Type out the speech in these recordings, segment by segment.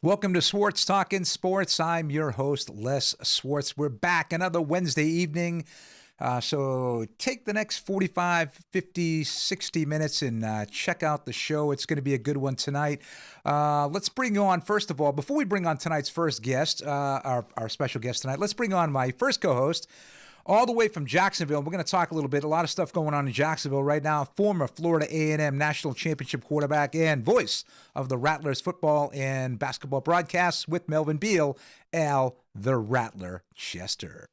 Welcome to Swartz Talking Sports. I'm your host, Les Swartz. We're back another Wednesday evening. So take the next 45, 50, 60 minutes and check out the show. It's going to be a good one tonight. Let's bring on, first of all, before we bring on tonight's first guest, our special guest tonight, let's bring on my first co-host, all the way from Jacksonville. We're going to talk a little bit, a lot of stuff going on in Jacksonville right now. Former Florida A&M national championship quarterback and voice of the Rattlers football and basketball broadcasts with Melvin Beal, Al the Rattler Chester.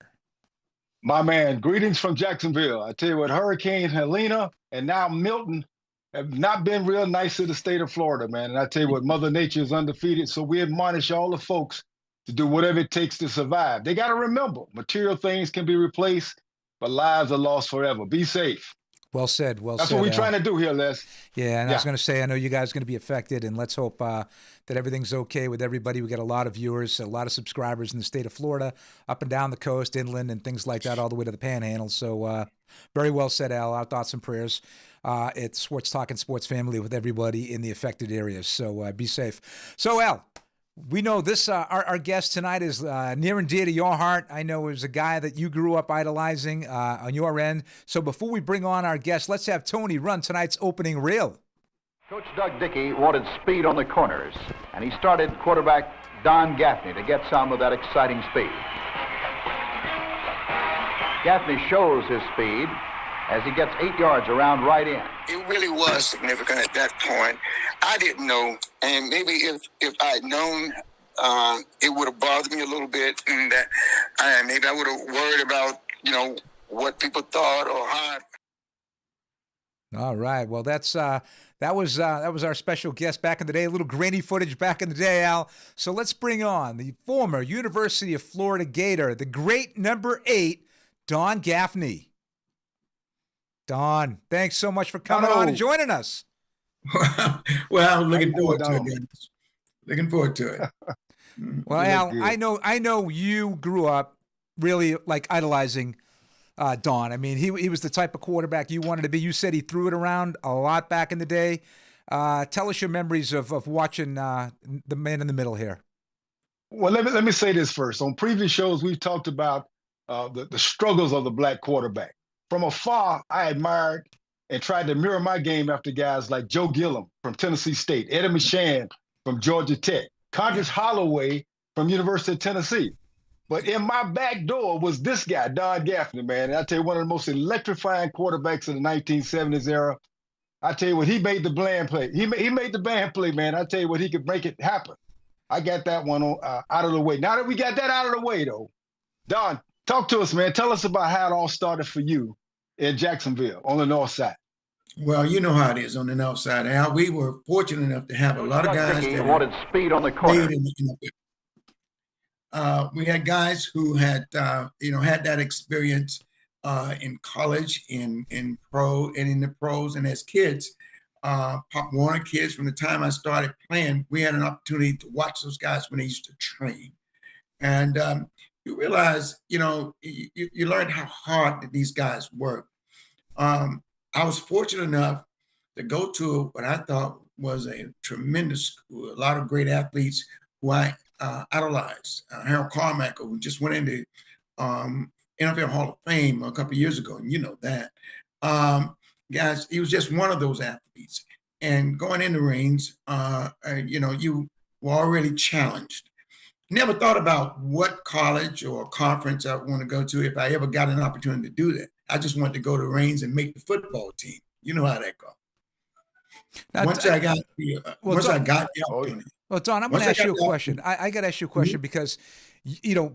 My man, greetings from Jacksonville. I tell you what, Hurricane Helena and now Milton have not been real nice to the state of Florida, man. And I tell you what, Mother Nature is undefeated. So we admonish all the folks to do whatever it takes to survive. They got to remember, material things can be replaced, but lives are lost forever. Be safe. Well said. Well That's said. what we're trying to do here, Les. Yeah, and I was going to say, I know you guys are going to be affected, and let's hope that everything's okay with everybody. We got a lot of viewers, a lot of subscribers in the state of Florida, up and down the coast, inland, and things like that, all the way to the Panhandle. So very well said, Al. Our thoughts and prayers. It's Sports Talking Sports Family with everybody in the affected areas. So be safe. So, Al, we know this. Our guest tonight is near and dear to your heart. I know it was a guy that you grew up idolizing on your end. So before we bring on our guest, let's have Tony run tonight's opening reel. Coach Doug Dickey wanted speed on the corners, and he started quarterback Don Gaffney to get some of that exciting speed. Gaffney shows his speed as he gets 8 yards around right in. It really was significant at that point. I didn't know, and maybe if I had known, it would have bothered me a little bit, and that maybe I would have worried about, what people thought or how. All right. Well, that was our special guest back in the day. A little grainy footage back in the day, Al. So let's bring on the former University of Florida Gator, the great number 8, Don Gaffney. Don, thanks so much for coming on and joining us. Well, looking forward to it. Looking forward to it. Well, Al, I know you grew up really like idolizing Don. I mean, he was the type of quarterback you wanted to be. You said he threw it around a lot back in the day. Tell us your memories of watching the man in the middle here. Well, let me say this first. On previous shows, we've talked about the struggles of the black quarterback. From afar, I admired and tried to mirror my game after guys like Joe Gillum from Tennessee State, Eddie Mashan from Georgia Tech, Condris Holloway from University of Tennessee. But in my back door was this guy, Don Gaffney, man. And I tell you, one of the most electrifying quarterbacks of the 1970s era. I tell you what, he made the bland play. He made the band play, man. I tell you what, he could make it happen. I got that one out of the way. Now that we got that out of the way, though, Don, talk to us, man. Tell us about how it all started for you in Jacksonville on the north side. Well, you know how it is on the north side. Al, we were fortunate enough to have a lot of guys that wanted speed on the corner. We had guys who had had that experience in college, in pro, and in the pros, and as kids, Pop Warner kids. From the time I started playing, we had an opportunity to watch those guys when they used to train, and you realize, you learn how hard that these guys work. I was fortunate enough to go to what I thought was a tremendous school, a lot of great athletes who I idolized. Harold Carmichael, who just went into NFL Hall of Fame a couple of years ago, and you know that. Guys, he was just one of those athletes. And going in the rings, you were already challenged. Never thought about what college or conference I want to go to if I ever got an opportunity to do that. I just wanted to go to Reigns and make the football team. You know how that goes. Once I got the opportunity. Well, Don, I'm going to ask you a question. I got to ask you a question because,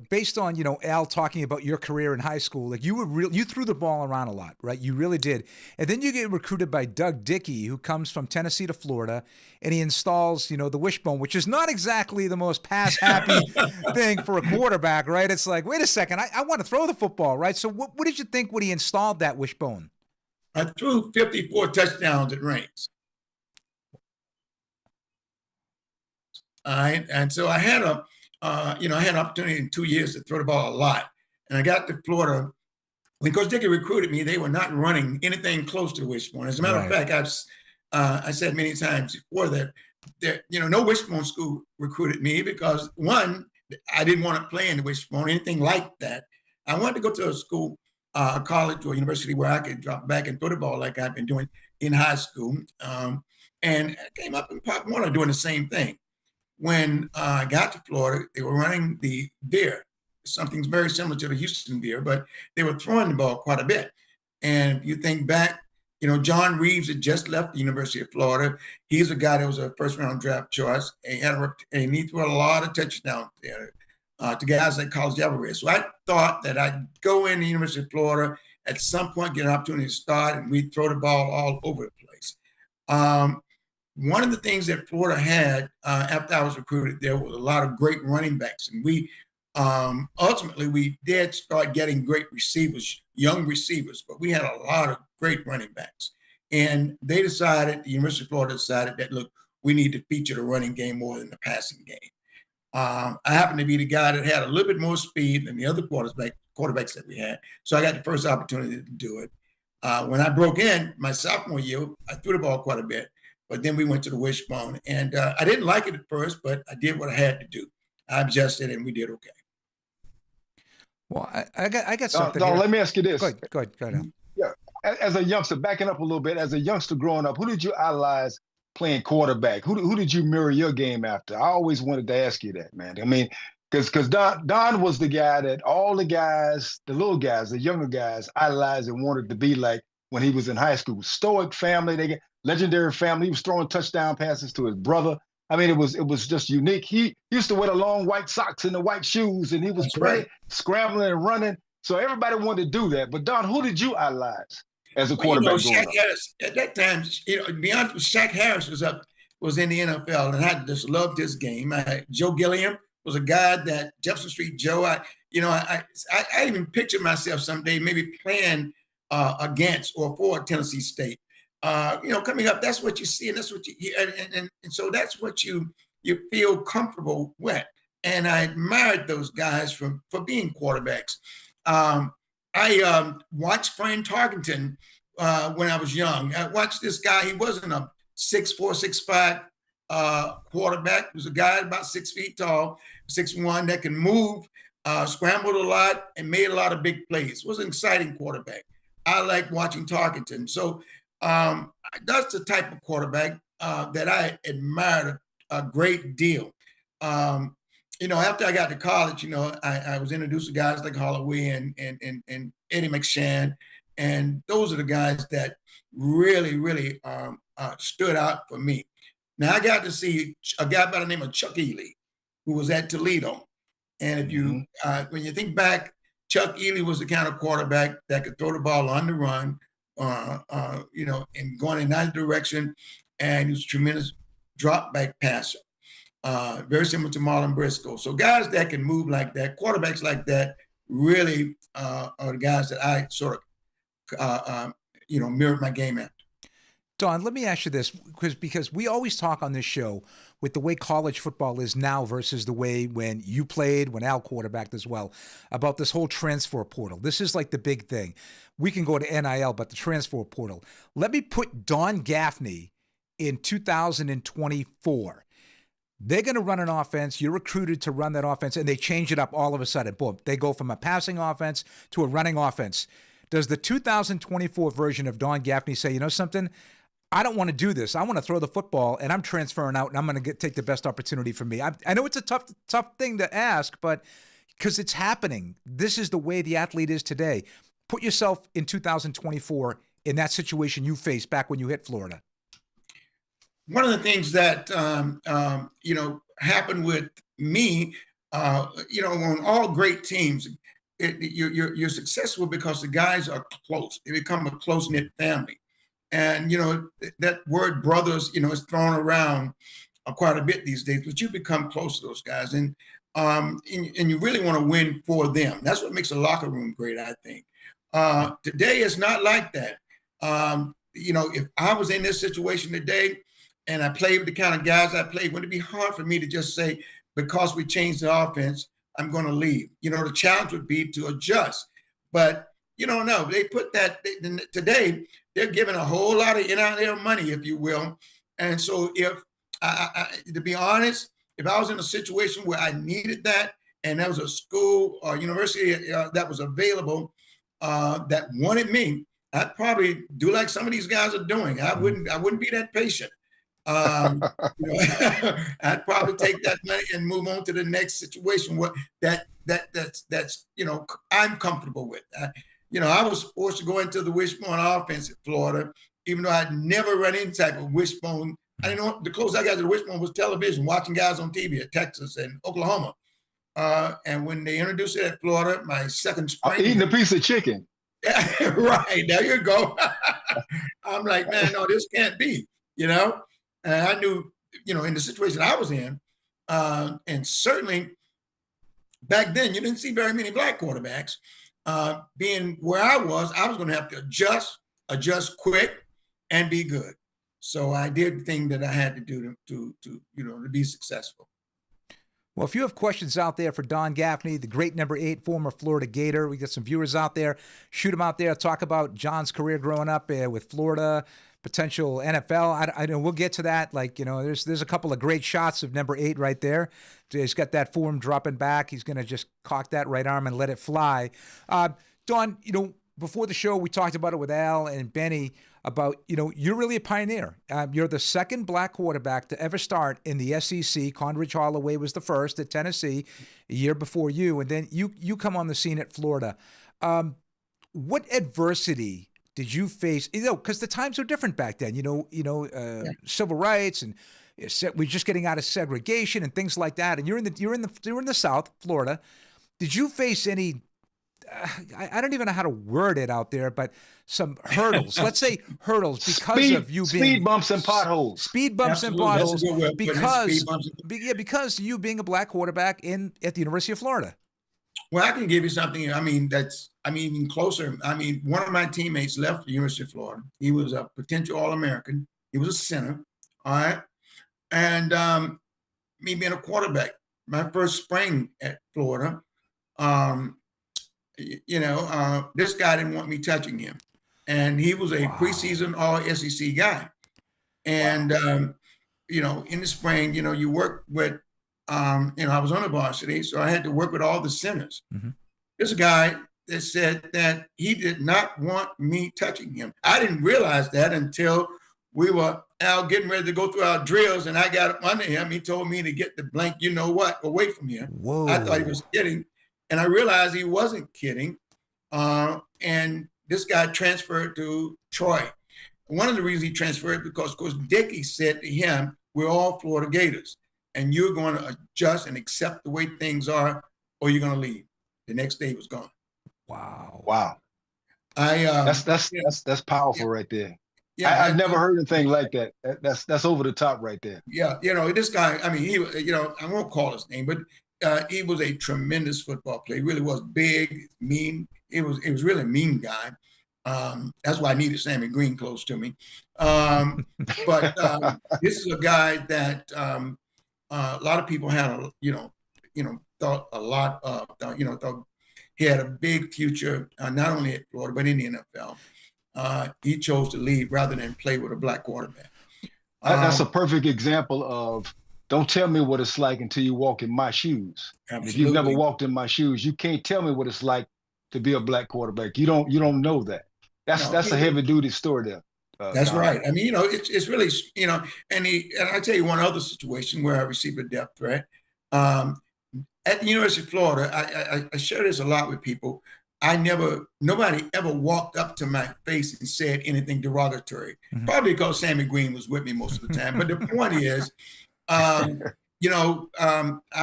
based on, Al talking about your career in high school, like you threw the ball around a lot, right? You really did. And then you get recruited by Doug Dickey, who comes from Tennessee to Florida, and he installs, the wishbone, which is not exactly the most pass-happy thing for a quarterback, right? It's like, wait a second, I want to throw the football, right? So what did you think when he installed that wishbone? I threw 54 touchdowns at Reigns. All right, and so I had I had an opportunity in 2 years to throw the ball a lot. And I got to Florida. When Coach Dickey recruited me, they were not running anything close to the wishbone. As a matter of fact, I said many times before that no Wishbone school recruited me because, one, I didn't want to play in the Wishbone, anything like that. I wanted to go to a school, a college or university where I could drop back and throw the ball like I've been doing in high school. And I came up in Pop Warner doing the same thing. When I got to Florida, they were running the veer, something very similar to the Houston veer, but they were throwing the ball quite a bit. And if you think back, John Reeves had just left the University of Florida. He's a guy that was a first-round draft choice, and he threw a lot of touchdowns there to guys like College Everest. So I thought that I'd go in the University of Florida at some point, get an opportunity to start, and we'd throw the ball all over the place. One of the things that Florida had after I was recruited, there was a lot of great running backs, and we ultimately we did start getting great receivers, young receivers, but we had a lot of great running backs. And the University of Florida decided that, look, we need to feature the running game more than the passing game. I happened to be the guy that had a little bit more speed than the other quarterbacks that we had, so I got the first opportunity to do it. When I broke in my sophomore year, I threw the ball quite a bit. But then we went to the Wishbone, and I didn't like it at first, but I did what I had to do. I adjusted, and we did okay. Well, I got something. Don, let me ask you this. Go ahead. Yeah, as a youngster, backing up a little bit, as a youngster growing up, who did you idolize playing quarterback? Who did you mirror your game after? I always wanted to ask you that, man. I mean, because Don was the guy that all the guys, the little guys, the younger guys, idolized and wanted to be like when he was in high school. Stoic family, legendary family. He was throwing touchdown passes to his brother. I mean, it was just unique. He used to wear the long white socks and the white shoes, and he was scrambling and running. So everybody wanted to do that. But Don, who did you idolize as a quarterback? Shaq Harris, at that time, to be honest with Shaq Harris was in the NFL, and I just loved his game. Joe Gilliam was a guy that Jefferson Street Joe. I even pictured myself someday maybe playing against or for Tennessee State. Coming up, that's what you see, and that's what you hear, and so that's what you feel comfortable with. And I admired those guys for being quarterbacks. I watched Fran Tarkenton when I was young. I watched this guy. He wasn't a 6'4", 6'5" quarterback. He was a guy about 6 feet tall, 6'1", that can move, scrambled a lot, and made a lot of big plays. Was an exciting quarterback. I like watching Tarkenton. So that's the type of quarterback that I admired a great deal. After I got to college, I was introduced to guys like Holloway and Eddie McShann, and those are the guys that really, really stood out for me. Now, I got to see a guy by the name of Chuck Ely, who was at Toledo. And if you, when you think back, Chuck Ely was the kind of quarterback that could throw the ball on the run, and going in that direction. And he was a tremendous drop back passer, very similar to Marlon Briscoe. So guys that can move like that, quarterbacks like that, really are the guys that I sort of, mirrored my game after. Don, let me ask you this, because we always talk on this show with the way college football is now versus the way when you played, when Al quarterbacked as well, about this whole transfer portal. This is like the big thing. We can go to NIL, but the transfer portal. Let me put Don Gaffney in 2024. They're going to run an offense. You're recruited to run that offense, and they change it up all of a sudden. Boom. They go from a passing offense to a running offense. Does the 2024 version of Don Gaffney say, you know something? I don't want to do this. I want to throw the football, and I'm transferring out, and I'm going to take the best opportunity for me. I know it's a tough thing to ask, but because it's happening. This is the way the athlete is today. Put yourself in 2024 in that situation you faced back when you hit Florida. One of the things that happened with me, on all great teams, you're successful because the guys are close. They become a close-knit family. And, that word brothers, is thrown around quite a bit these days, but you become close to those guys. And you really want to win for them. That's what makes a locker room great, I think. Today, it's not like that. If I was in this situation today and I played with the kind of guys I played, would it be hard for me to just say, because we changed the offense, I'm going to leave? The challenge would be to adjust. But no, they put that today. They're giving a whole lot of NIL money, if you will. And so if To be honest, if I was in a situation where I needed that, and there was a school or university that was available that wanted me, I'd probably do like some of these guys are doing. I wouldn't be that patient. I'd probably take that money and move on to the next situation where that's I'm comfortable with. I was forced to go into the wishbone offense at Florida, even though I'd never run any type of wishbone. I didn't know, the closest I got to the wishbone was television, watching guys on TV at Texas and Oklahoma. And when they introduced it at Florida, my second spring, eating a piece of chicken. Right, there you go. I'm like, man, no, this can't be, And I knew, in the situation I was in, and certainly back then, you didn't see very many black quarterbacks. Being where I was going to have to adjust quick, and be good. So I did the thing that I had to do to be successful. Well, if you have questions out there for Don Gaffney, the great number 8 former Florida Gator, we got some viewers out there. Shoot them out there. Talk about John's career growing up with Florida, potential NFL. I know we'll get to that. There's a couple of great shots of number 8 right there. He's got that form dropping back. He's going to just cock that right arm and let it fly. Don, before the show, we talked about it with Al and Benny about, you're really a pioneer. You're the second black quarterback to ever start in the SEC. Condridge Holloway was the first at Tennessee a year before you. And then you come on the scene at Florida. What adversity did you face? Because the times were different back then, civil rights, and we're just getting out of segregation and things like that. And you're in the South, Florida. Did you face any, I don't even know how to word it out there, but some hurdles. Let's say hurdles because of you being speed bumps and potholes. Speed bumps Absolutely. and potholes because you being a black quarterback at the University of Florida. Well, I can give you something. That's even closer. One of my teammates left the University of Florida. He was a potential All-American. He was a center. All right. And me being a quarterback, my first spring at Florida, this guy didn't want me touching him. And he was a preseason All-SEC guy. And, in the spring, you work with, I was on the varsity, so I had to work with all the centers. Mm-hmm. There's a guy that said that he did not want me touching him. I didn't realize that until we were out getting ready to go through our drills, and I got up under him. He told me to get the blank, away from him. Whoa. I thought he was kidding. And I realized he wasn't kidding. And this guy transferred to Troy. One of the reasons he transferred because, of course, Dickey said to him, we're all Florida Gators, and you're going to adjust and accept the way things are, or you're going to leave. The next day he was gone. Wow. That's powerful right there. Yeah, I've never heard anything like that. That's over the top right there. Yeah, this guy, he, I won't call his name, but he was a tremendous football player. He really was big, mean. It was really a mean guy. That's why I needed Sammy Green close to me. But this is a guy that a lot of people had, thought a lot of, thought he had a big future, not only at Florida, but in the NFL. He chose to leave rather than play with a black quarterback. That's a perfect example of, don't tell me what it's like until you walk in my shoes. If you've never walked in my shoes, you can't tell me what it's like to be a black quarterback. You don't know that. That's a heavy duty story there. That's right. It's really, and I tell you one other situation where I received a death threat. At the University of Florida, I share this a lot with people. Nobody ever walked up to my face and said anything derogatory. Mm-hmm. Probably because Sammy Green was with me most of the time. But the point is, I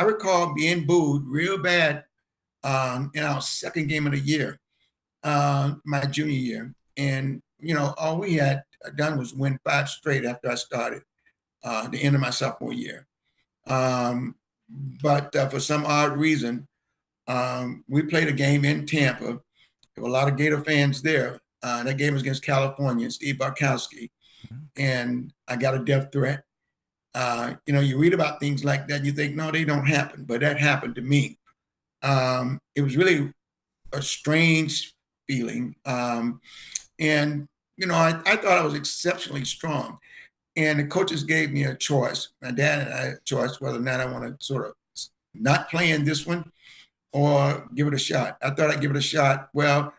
recall being booed real bad in our second game of the year, my junior year. And, all we had done was win 5 straight after I started the end of my sophomore year. But for some odd reason, we played a game in Tampa. There were a lot of Gator fans there. That game was against California, Steve Barkowski. And I got a death threat. You read about things like that, and you think, no, they don't happen. But that happened to me. It was really a strange feeling. And I thought I was exceptionally strong. And the coaches gave me a choice. My dad and I had a choice whether or not I want to sort of not play in this one or give it a shot. I thought I'd give it a shot. Well,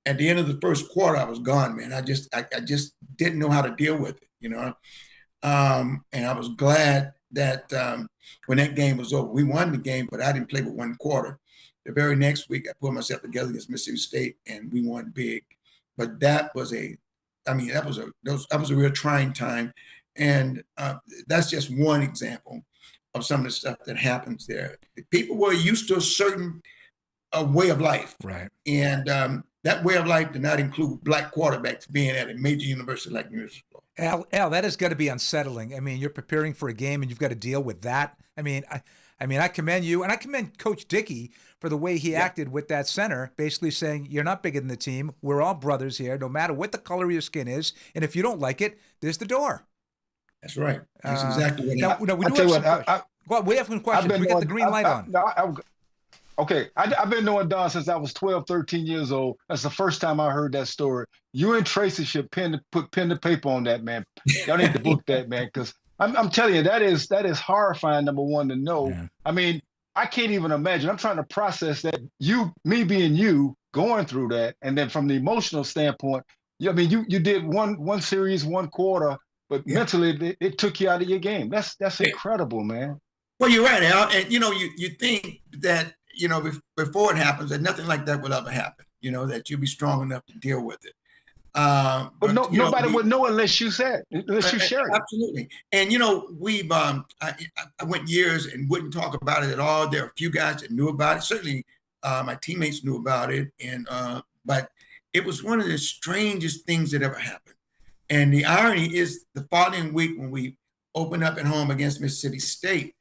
at the end of the first quarter, I was gone, man. I just didn't know how to deal with it, you know. And I was glad that when that game was over, we won the game, but I didn't play but one quarter. The very next week, I pulled myself together against Mississippi State, and we won big. But that was a real trying time, and that's just one example of some of the stuff that happens there. People were used to a certain way of life, right? And that way of life did not include black quarterbacks being at a major university like University of Florida. Al, that has got to be unsettling. I mean, you're preparing for a game and you've got to deal with that. I mean, I commend you, and I commend Coach Dickey for the way he acted with that center, basically saying, you're not bigger than the team. We're all brothers here, no matter what the color of your skin is. And if you don't like it, there's the door. That's right. That's exactly what happened. Now, we do have some questions. Well, we have some questions. We got the green light on. Okay, I've been knowing Don since I was 12, 13 years old. That's the first time I heard that story. You and Tracy should put pen to paper on that, man. Y'all need to book that, man, because I'm telling you, that is horrifying, number one, to know. Yeah. I mean, I can't even imagine. I'm trying to process that. Me being you, going through that, and then from the emotional standpoint, I mean, you did one series, one quarter, but mentally it took you out of your game. That's incredible, man. Well, you're right, Al. And you think that before it happens, that nothing like that will ever happen. That you'll be strong enough to deal with it. But nobody would know unless you share it. Absolutely. And we've I went years and wouldn't talk about it at all. There are a few guys that knew about it. Certainly, my teammates knew about it, and but it was one of the strangest things that ever happened. And the irony is, the following week when we opened up at home against Mississippi State,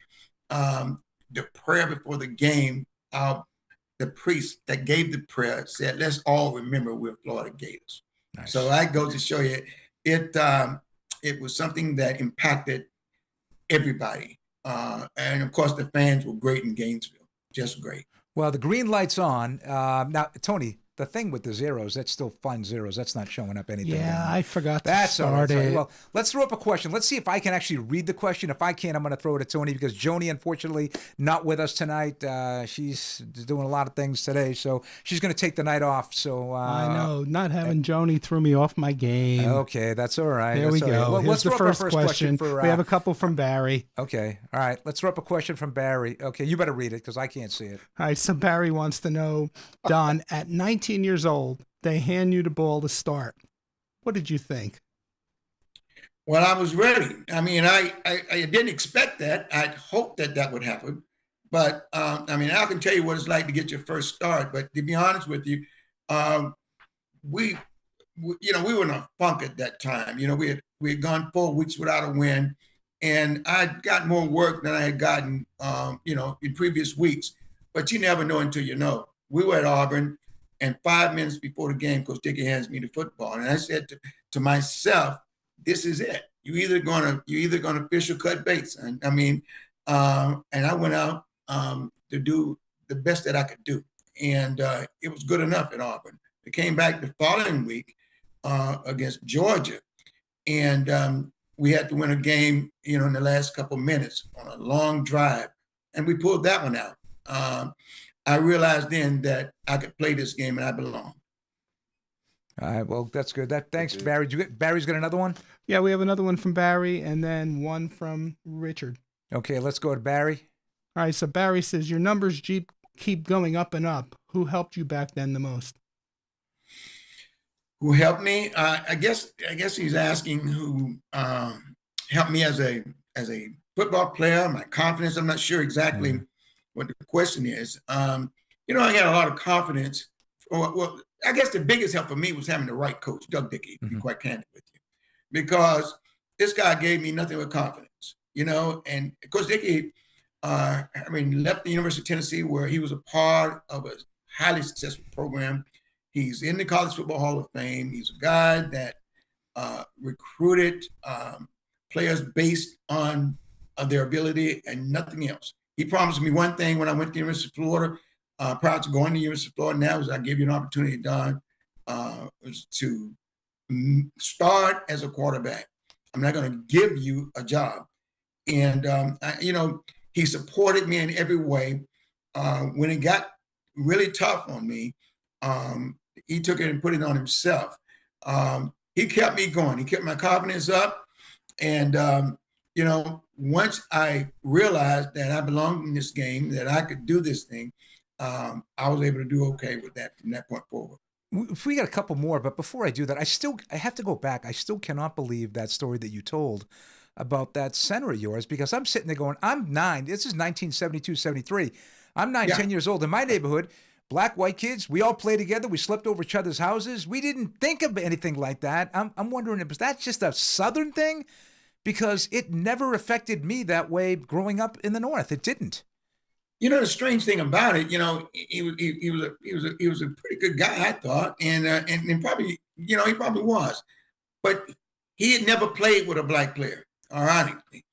the prayer before the game, the priest that gave the prayer said, "Let's all remember we're Florida Gators." Nice. So that goes to show you, it was something that impacted everybody. And of course, the fans were great in Gainesville, just great. Well, the green light's on. Now, Tony, the thing with the zeros, that's still fun zeros. That's not showing up anything. Yeah, I forgot to start it. Well, let's throw up a question. Let's see if I can actually read the question. If I can't, I'm going to throw it at Tony, because Joni, unfortunately, not with us tonight. She's doing a lot of things today, so she's going to take the night off. So I know, not having Joni threw me off my game. Okay, that's all right. There we go. Well, let's the first question. We have a couple from Barry. Okay, all right. Let's throw up a question from Barry. Okay, you better read it because I can't see it. All right, so Barry wants to know, Don, at 19 years old, they hand you the ball to start. What did you think? Well, I was ready. I mean, I didn't expect that. I'd hoped that would happen. But, I mean, I can tell you what it's like to get your first start. But to be honest with you, we were in a funk at that time. We had gone 4 weeks without a win. And I'd gotten more work than I had gotten, in previous weeks. But you never know until you know. We were at Auburn. And 5 minutes before the game, Coach Dickey hands me the football, and I said to myself, "This is it. You either gonna fish or cut baits." And I mean, and I went out to do the best that I could do, and it was good enough at Auburn. I came back the following week against Georgia, and we had to win a game, in the last couple of minutes on a long drive, and we pulled that one out. I realized then that I could play this game and I belong. All right, well, that's good. Thanks, Barry. Barry's got another one? Yeah, we have another one from Barry and then one from Richard. Okay, let's go to Barry. All right, so Barry says, your numbers keep going up and up. Who helped you back then the most? Who helped me? I guess he's asking who helped me as a football player, my confidence. I'm not sure exactly what the question is. I got a lot of confidence. Well, I guess the biggest help for me was having the right coach, Doug Dickey, to be quite candid with you, because this guy gave me nothing but confidence, and Coach Dickey, left the University of Tennessee, where he was a part of a highly successful program. He's in the College Football Hall of Fame. He's a guy that recruited players based on their ability and nothing else. He promised me one thing when I went to the University of Florida, prior to going to the University of Florida. Now is I give you an opportunity, Don, to start as a quarterback. I'm not going to give you a job. And, he supported me in every way. When it got really tough on me, he took it and put it on himself. He kept me going. He kept my confidence up. And, once I realized that I belonged in this game, that I could do this thing, I was able to do okay with that from that point forward. If we got a couple more, but before I do that, I have to go back. I still cannot believe that story that you told about that center of yours, because I'm sitting there going, I'm 9. This is 1972, 73. I'm 9, 10 years old. In my neighborhood, black, white kids, we all played together. We slept over each other's houses. We didn't think of anything like that. I'm wondering, was that just a Southern thing? Because it never affected me that way growing up in the North. It didn't. The strange thing about it, he was a pretty good guy, I thought, and probably, he probably was, but he had never played with a black player, ironically.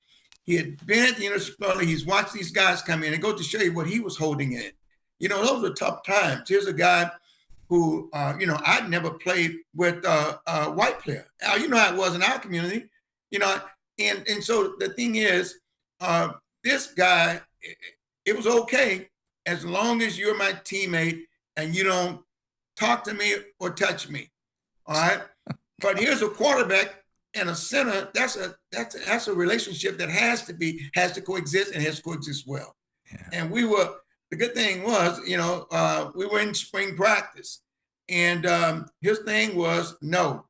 He had been at the University of Florida. He's watched these guys come in, and go to show you what he was holding in. Those were tough times. Here's a guy who, I'd never played with a white player. How it was in our community, and so the thing is, this guy, it was okay as long as you're my teammate and you don't talk to me or touch me. All right. But here's a quarterback and a center. That's a relationship that has to coexist, and has to coexist well. Yeah. And the good thing was, we were in spring practice, and his thing was, no,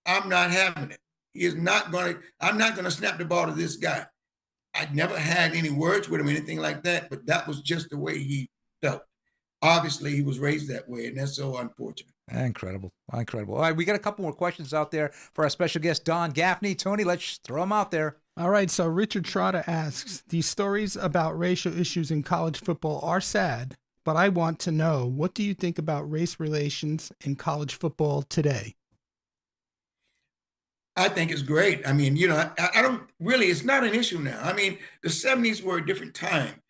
I'm not having it. I'm not going to snap the ball to this guy. I'd never had any words with him, anything like that, but that was just the way he felt. Obviously, he was raised that way, and that's so unfortunate. Incredible. All right, we got a couple more questions out there for our special guest, Don Gaffney. Tony, let's throw them out there. All right, so Richard Trotter asks, these stories about racial issues in college football are sad, but I want to know, what do you think about race relations in college football today? I think it's great. I mean, I don't really, it's not an issue now. I mean, the 70s were a different time.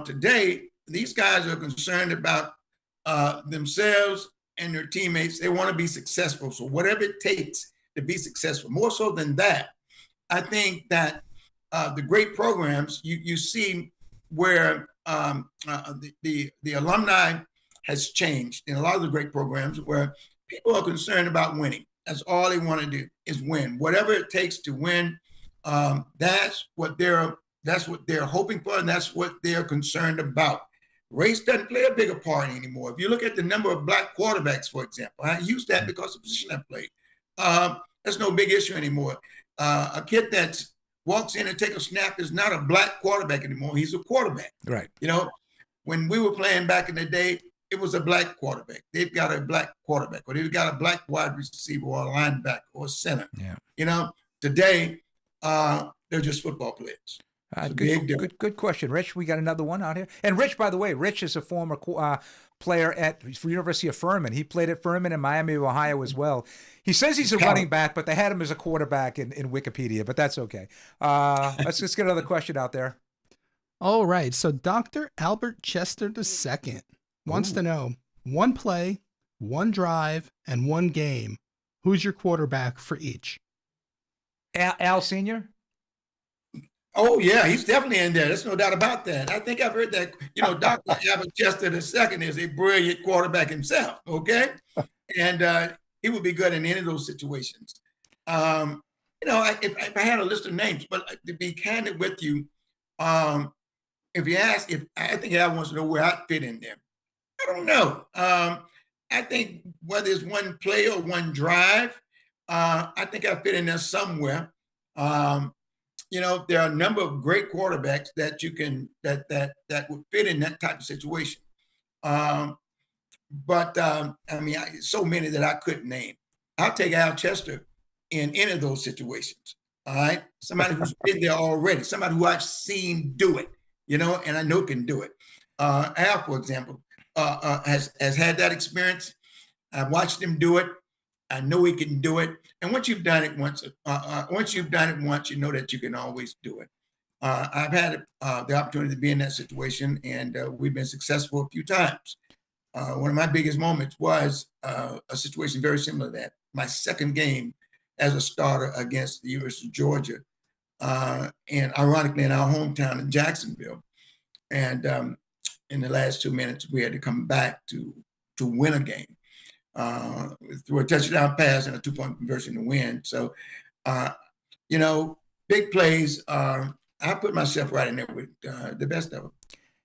Today, these guys are concerned about themselves and their teammates. They want to be successful. So whatever it takes to be successful, more so than that, I think that the great programs, you see where the alumni has changed in a lot of the great programs, where people are concerned about winning. That's all they want to do is win. Whatever it takes to win, that's what they're hoping for, and that's what they're concerned about. Race doesn't play a bigger part anymore. If you look at the number of black quarterbacks, for example, I use that because of the position I played. That's no big issue anymore. A kid that walks in and takes a snap is not a black quarterback anymore. He's a quarterback. Right. When we were playing back in the day, it was a black quarterback. They've got a black quarterback, or they've got a black wide receiver, or a linebacker, or a center. Yeah. Today, they're just football players. Good question, Rich. We got another one out here. And Rich, by the way, Rich is a former player at University of Furman. He played at Furman and Miami of Ohio as well. He says he's a running back, but they had him as a quarterback in Wikipedia, but that's okay. Let's just get another question out there. All right. So Dr. Albert Chester II wants to know, one play, one drive, and one game. Who's your quarterback for each? Al Sr.? Oh, yeah, he's definitely in there. There's no doubt about that. I think I've heard that, Dr. Albert Chester II is a brilliant quarterback himself, okay? And he would be good in any of those situations. If I had a list of names, but to be candid with you, if you ask, I think Al wants to know where I fit in there. I don't know. I think whether it's one play or one drive, I think I fit in there somewhere. There are a number of great quarterbacks that you can that would fit in that type of situation. So many that I couldn't name. I'll take Al Chester in any of those situations. All right, somebody who's been there already, somebody who I've seen do it, and I know can do it. Al, for example, has had that experience. I've watched him do it. I know he can do it. And once you've done it once, you know that you can always do it. I've had the opportunity to be in that situation, and we've been successful a few times. One of my biggest moments was a situation very similar to that. My second game as a starter against the University of Georgia, and ironically in our hometown in Jacksonville. And in the last 2 minutes, we had to come back to win a game through a touchdown pass and a 2-point conversion to win. So, big plays. I put myself right in there with the best of them.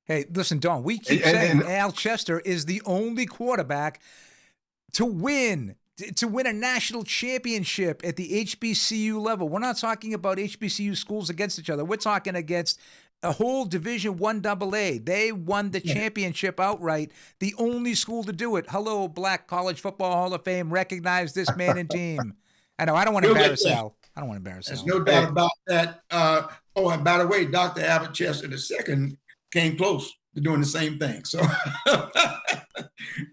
Hey, listen, Don, we keep saying Al Chester is the only quarterback to win a national championship at the HBCU level. We're not talking about HBCU schools against each other. We're talking against a whole Division I AA. They won the championship outright. The only school to do it. Hello, Black College Football Hall of Fame. Recognize this man and team. I know. I don't want to embarrass Al. I don't want to embarrass Al. There's no doubt about that. And by the way, Dr. Albert Chester II came close to doing the same thing. So,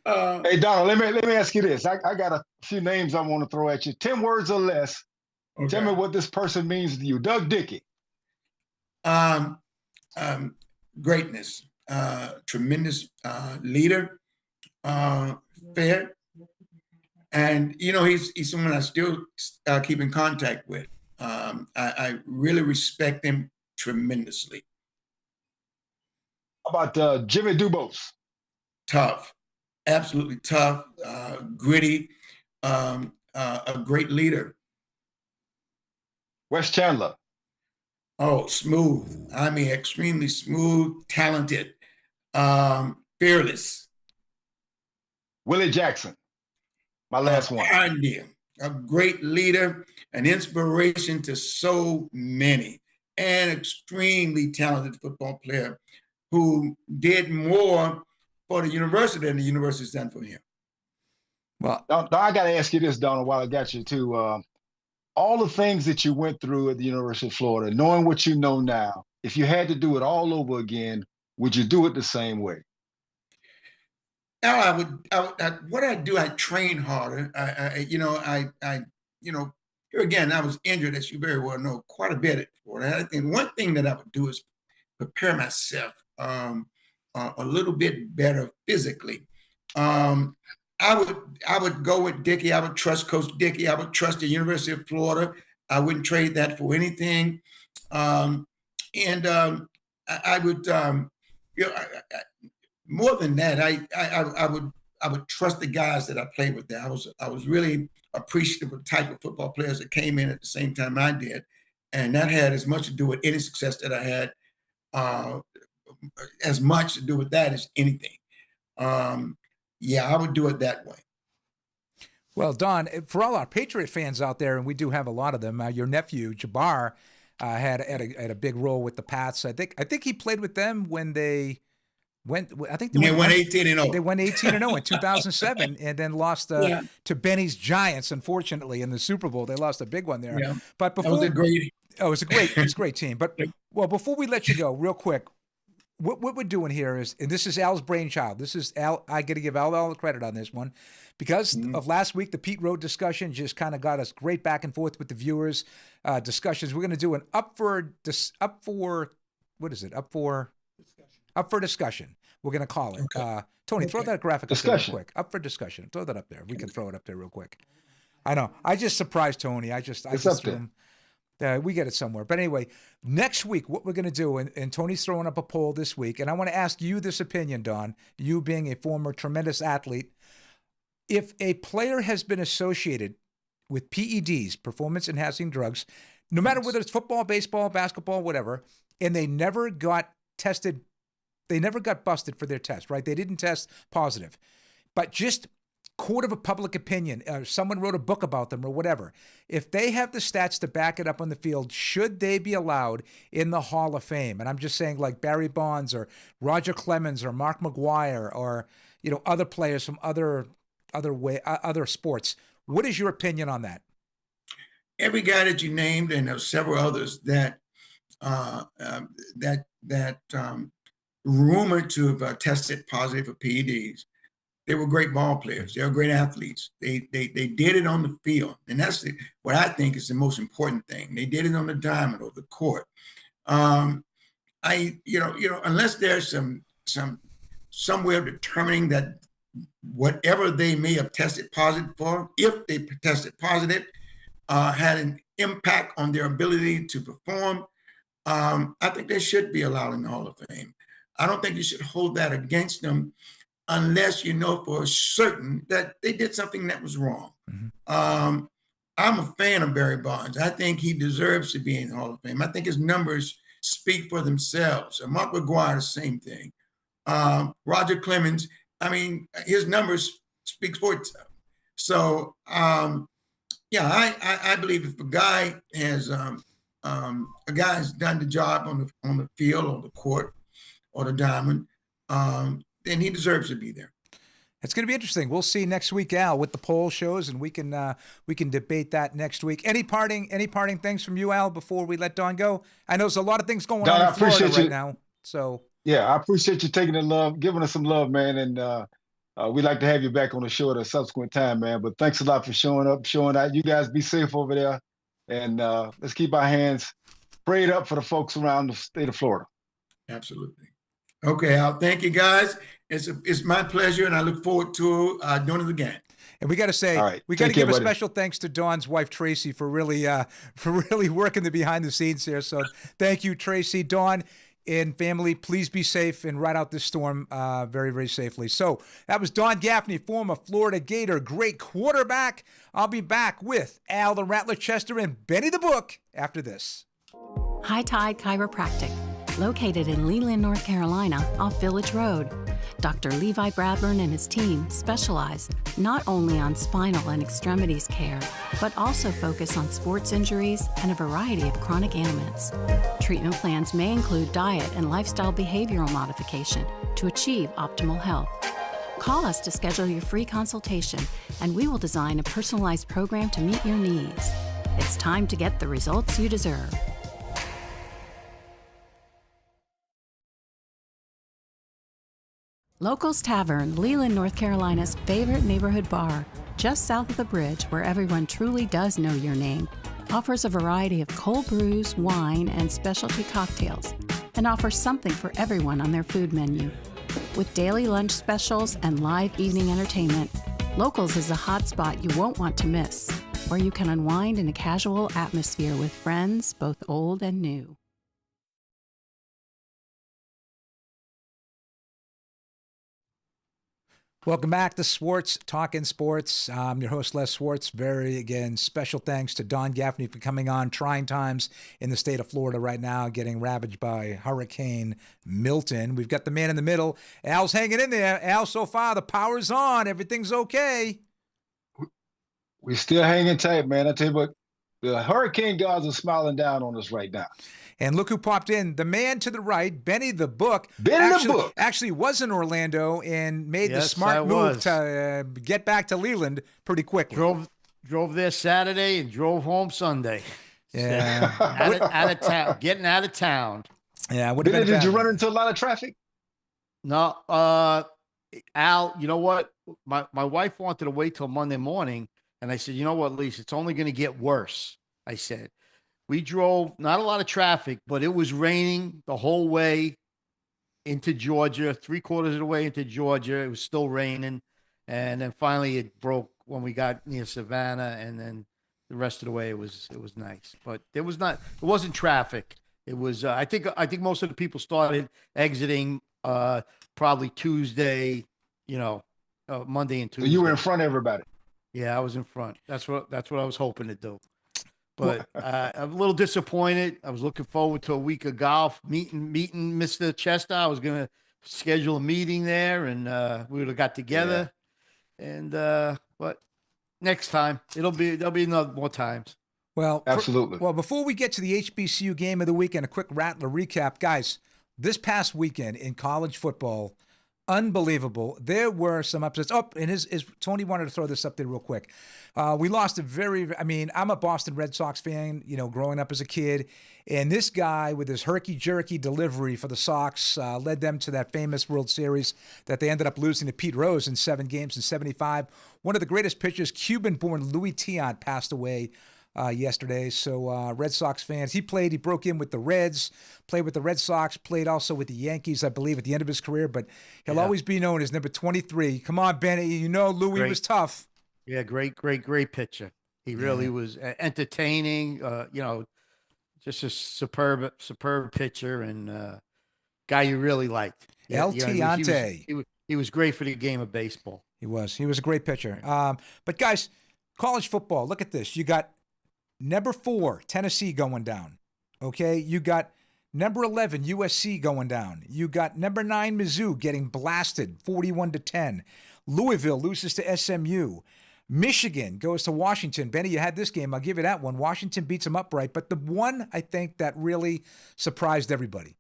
hey, Donald, let me ask you this. I got a few names I want to throw at you. 10 words or less. Okay. Tell me what this person means to you. Doug Dickey. Greatness, tremendous leader, fair, and he's someone I still keep in contact with. I really respect him tremendously. How about Jimmy Dubose? Tough, absolutely tough, gritty, a great leader. Wes Chandler. Oh, smooth. I mean, extremely smooth, talented, fearless. Willie Jackson, my last one. A great leader, an inspiration to so many, and extremely talented football player who did more for the university than the university's done for him. Well, I got to ask you this, Donald, while I got you too. All the things that you went through at the University of Florida, knowing what you know now, if you had to do it all over again, would you do it the same way? Now, I would. What I do, I train harder. Here again, I was injured, as you very well know, quite a bit at Florida. I think one thing that I would do is prepare myself a little bit better physically. I would go with Dickey. I would trust Coach Dickey. I would trust the University of Florida. I wouldn't trade that for anything. I would, more than that, I would trust the guys that I played with there. I was really appreciative of the type of football players that came in at the same time I did, and that had as much to do with any success that I had, as much to do with that as anything. Yeah, I would do it that way. Well, Don, for all our Patriot fans out there, and we do have a lot of them, your nephew Jabbar had a big role with the Pats. I think he played with them when they went. I think they went 18-0. They went 18-0 in 2007, and then lost to Benny's Giants. Unfortunately, in the Super Bowl, they lost a big one there. Yeah. But before, that was it was a great team. But before we let you go, real quick. What we're doing here is, and this is Al's brainchild. This is Al. I got to give Al all the credit on this one, because of last week, the Pete Road discussion just kind of got us great back and forth with the viewers. Discussions. We're going to do an up for discussion. We're going to call it. Okay. Tony, throw that graphic up there real quick. Up for discussion. Throw that up there. We can throw it up there real quick. I know. I just surprised Tony. I just threw him. We get it somewhere. But anyway, next week, what we're going to do, and Tony's throwing up a poll this week, and I want to ask you this opinion, Don, you being a former tremendous athlete. If a player has been associated with PEDs, performance-enhancing drugs, no matter whether it's football, baseball, basketball, whatever, and they never got tested, they never got busted for their test, right? They didn't test positive. But just court of a public opinion, someone wrote a book about them or whatever. If they have the stats to back it up on the field, should they be allowed in the Hall of Fame? And I'm just saying, like Barry Bonds or Roger Clemens or Mark McGuire or other players from other sports. What is your opinion on that? Every guy that you named, and there's several others that rumored to have tested positive for PEDs. They were great ball players. They were great athletes. They did it on the field, and that's what I think is the most important thing. They did it on the diamond or the court. Unless there's some way of determining that whatever they may have tested positive for, if they tested positive, had an impact on their ability to perform, I think they should be allowed in the Hall of Fame. I don't think you should hold that against them unless you know for certain that they did something that was wrong. Mm-hmm. I'm a fan of Barry Bonds. I think he deserves to be in the Hall of Fame. I think his numbers speak for themselves. And Mark McGwire, the same thing. Roger Clemens, I mean, his numbers speak for itself. So, yeah, I believe if a guy has done the job on the field or the court or the diamond, then he deserves to be there. It's going to be interesting. We'll see next week, Al, what the poll shows, and we can debate that next week. Any parting things from you, Al, before we let Don go? I know there's a lot of things going on in Florida right now. So yeah, I appreciate you taking the love, giving us some love, man, and we'd like to have you back on the show at a subsequent time, man. But thanks a lot for showing up, showing out. You guys be safe over there, and let's keep our hands prayed up for the folks around the state of Florida. Absolutely. Okay, Al. Thank you, guys. It's my pleasure, and I look forward to doing it again. And we got to say, right, we got to give a special thanks to Dawn's wife, Tracy, for really working the behind the scenes here. So thank you, Tracy. Dawn and family, please be safe and ride out this storm very, very safely. So that was Don Gaffney, former Florida Gator, great quarterback. I'll be back with Al the Rattler Chester and Benny the Book after this. High Tide Chiropractic, located in Leland, North Carolina, off Village Road. Dr. Levi Bradburn and his team specialize not only on spinal and extremities care, but also focus on sports injuries and a variety of chronic ailments. Treatment plans may include diet and lifestyle behavioral modification to achieve optimal health. Call us to schedule your free consultation, and we will design a personalized program to meet your needs. It's time to get the results you deserve. Locals Tavern, Leland, North Carolina's favorite neighborhood bar, just south of the bridge where everyone truly does know your name, offers a variety of cold brews, wine, and specialty cocktails, and offers something for everyone on their food menu. With daily lunch specials and live evening entertainment, Locals is a hot spot you won't want to miss, where you can unwind in a casual atmosphere with friends, both old and new. Welcome back to Swartz Talking Sports. I'm your host, Les Swartz. Again, special thanks to Don Gaffney for coming on. Trying times in the state of Florida right now, getting ravaged by Hurricane Milton. We've got the man in the middle. Al's hanging in there. Al, so far, the power's on. Everything's okay. We're still hanging tight, man. I tell you what, the hurricane gods are smiling down on us right now. And look who popped in. The man to the right, Benny the Book. Actually was in Orlando and made the smart move to get back to Leland pretty quickly. Drove there Saturday and drove home Sunday. Yeah. out of town, getting out of town. Yeah. Did you run into a lot of traffic? No. Al, you know what? My wife wanted to wait till Monday morning. And I said, you know what, Lisa, it's only going to get worse. I said. We drove, not a lot of traffic, but it was raining the whole way into Georgia, 3/4 of the way into Georgia. It was still raining. And then finally it broke when we got near Savannah. And then the rest of the way it was nice. But it wasn't traffic. It was, I think most of the people started exiting probably Tuesday, Monday and Tuesday. So you were in front of everybody. Yeah, I was in front. That's what I was hoping to do. But I'm a little disappointed. I was looking forward to a week of golf, meeting Mr. Chester. I was going to schedule a meeting there, and we would have got together. Yeah. And but next time there'll be more times. Well, absolutely. Before we get to the HBCU game of the week and a quick Rattler recap, guys, this past weekend in college football, unbelievable. There were some upsets. And Tony wanted to throw this up there real quick. We lost I'm a Boston Red Sox fan, growing up as a kid. And this guy with his herky-jerky delivery for the Sox led them to that famous World Series that they ended up losing to Pete Rose in 7 games in 75. One of the greatest pitchers, Cuban-born Louis Tiant, passed away yesterday. So Red Sox fans, he broke in with the Reds, played with the Red Sox, played also with the Yankees, I believe, at the end of his career, but he'll always be known as number 23. Come on, Benny, Louis was tough. Yeah, great pitcher. He really was entertaining. Just a superb pitcher and guy you really liked. El Tiante. He was great for the game of baseball. He was a great pitcher. But guys, college football, look at this. You got number 4, Tennessee going down. Okay. You got number 11, USC going down. You got number 9, Mizzou getting blasted 41-10. Louisville loses to SMU. Michigan goes to Washington. Benny, you had this game. I'll give you that one. Washington beats them upright. But the one I think that really surprised everybody,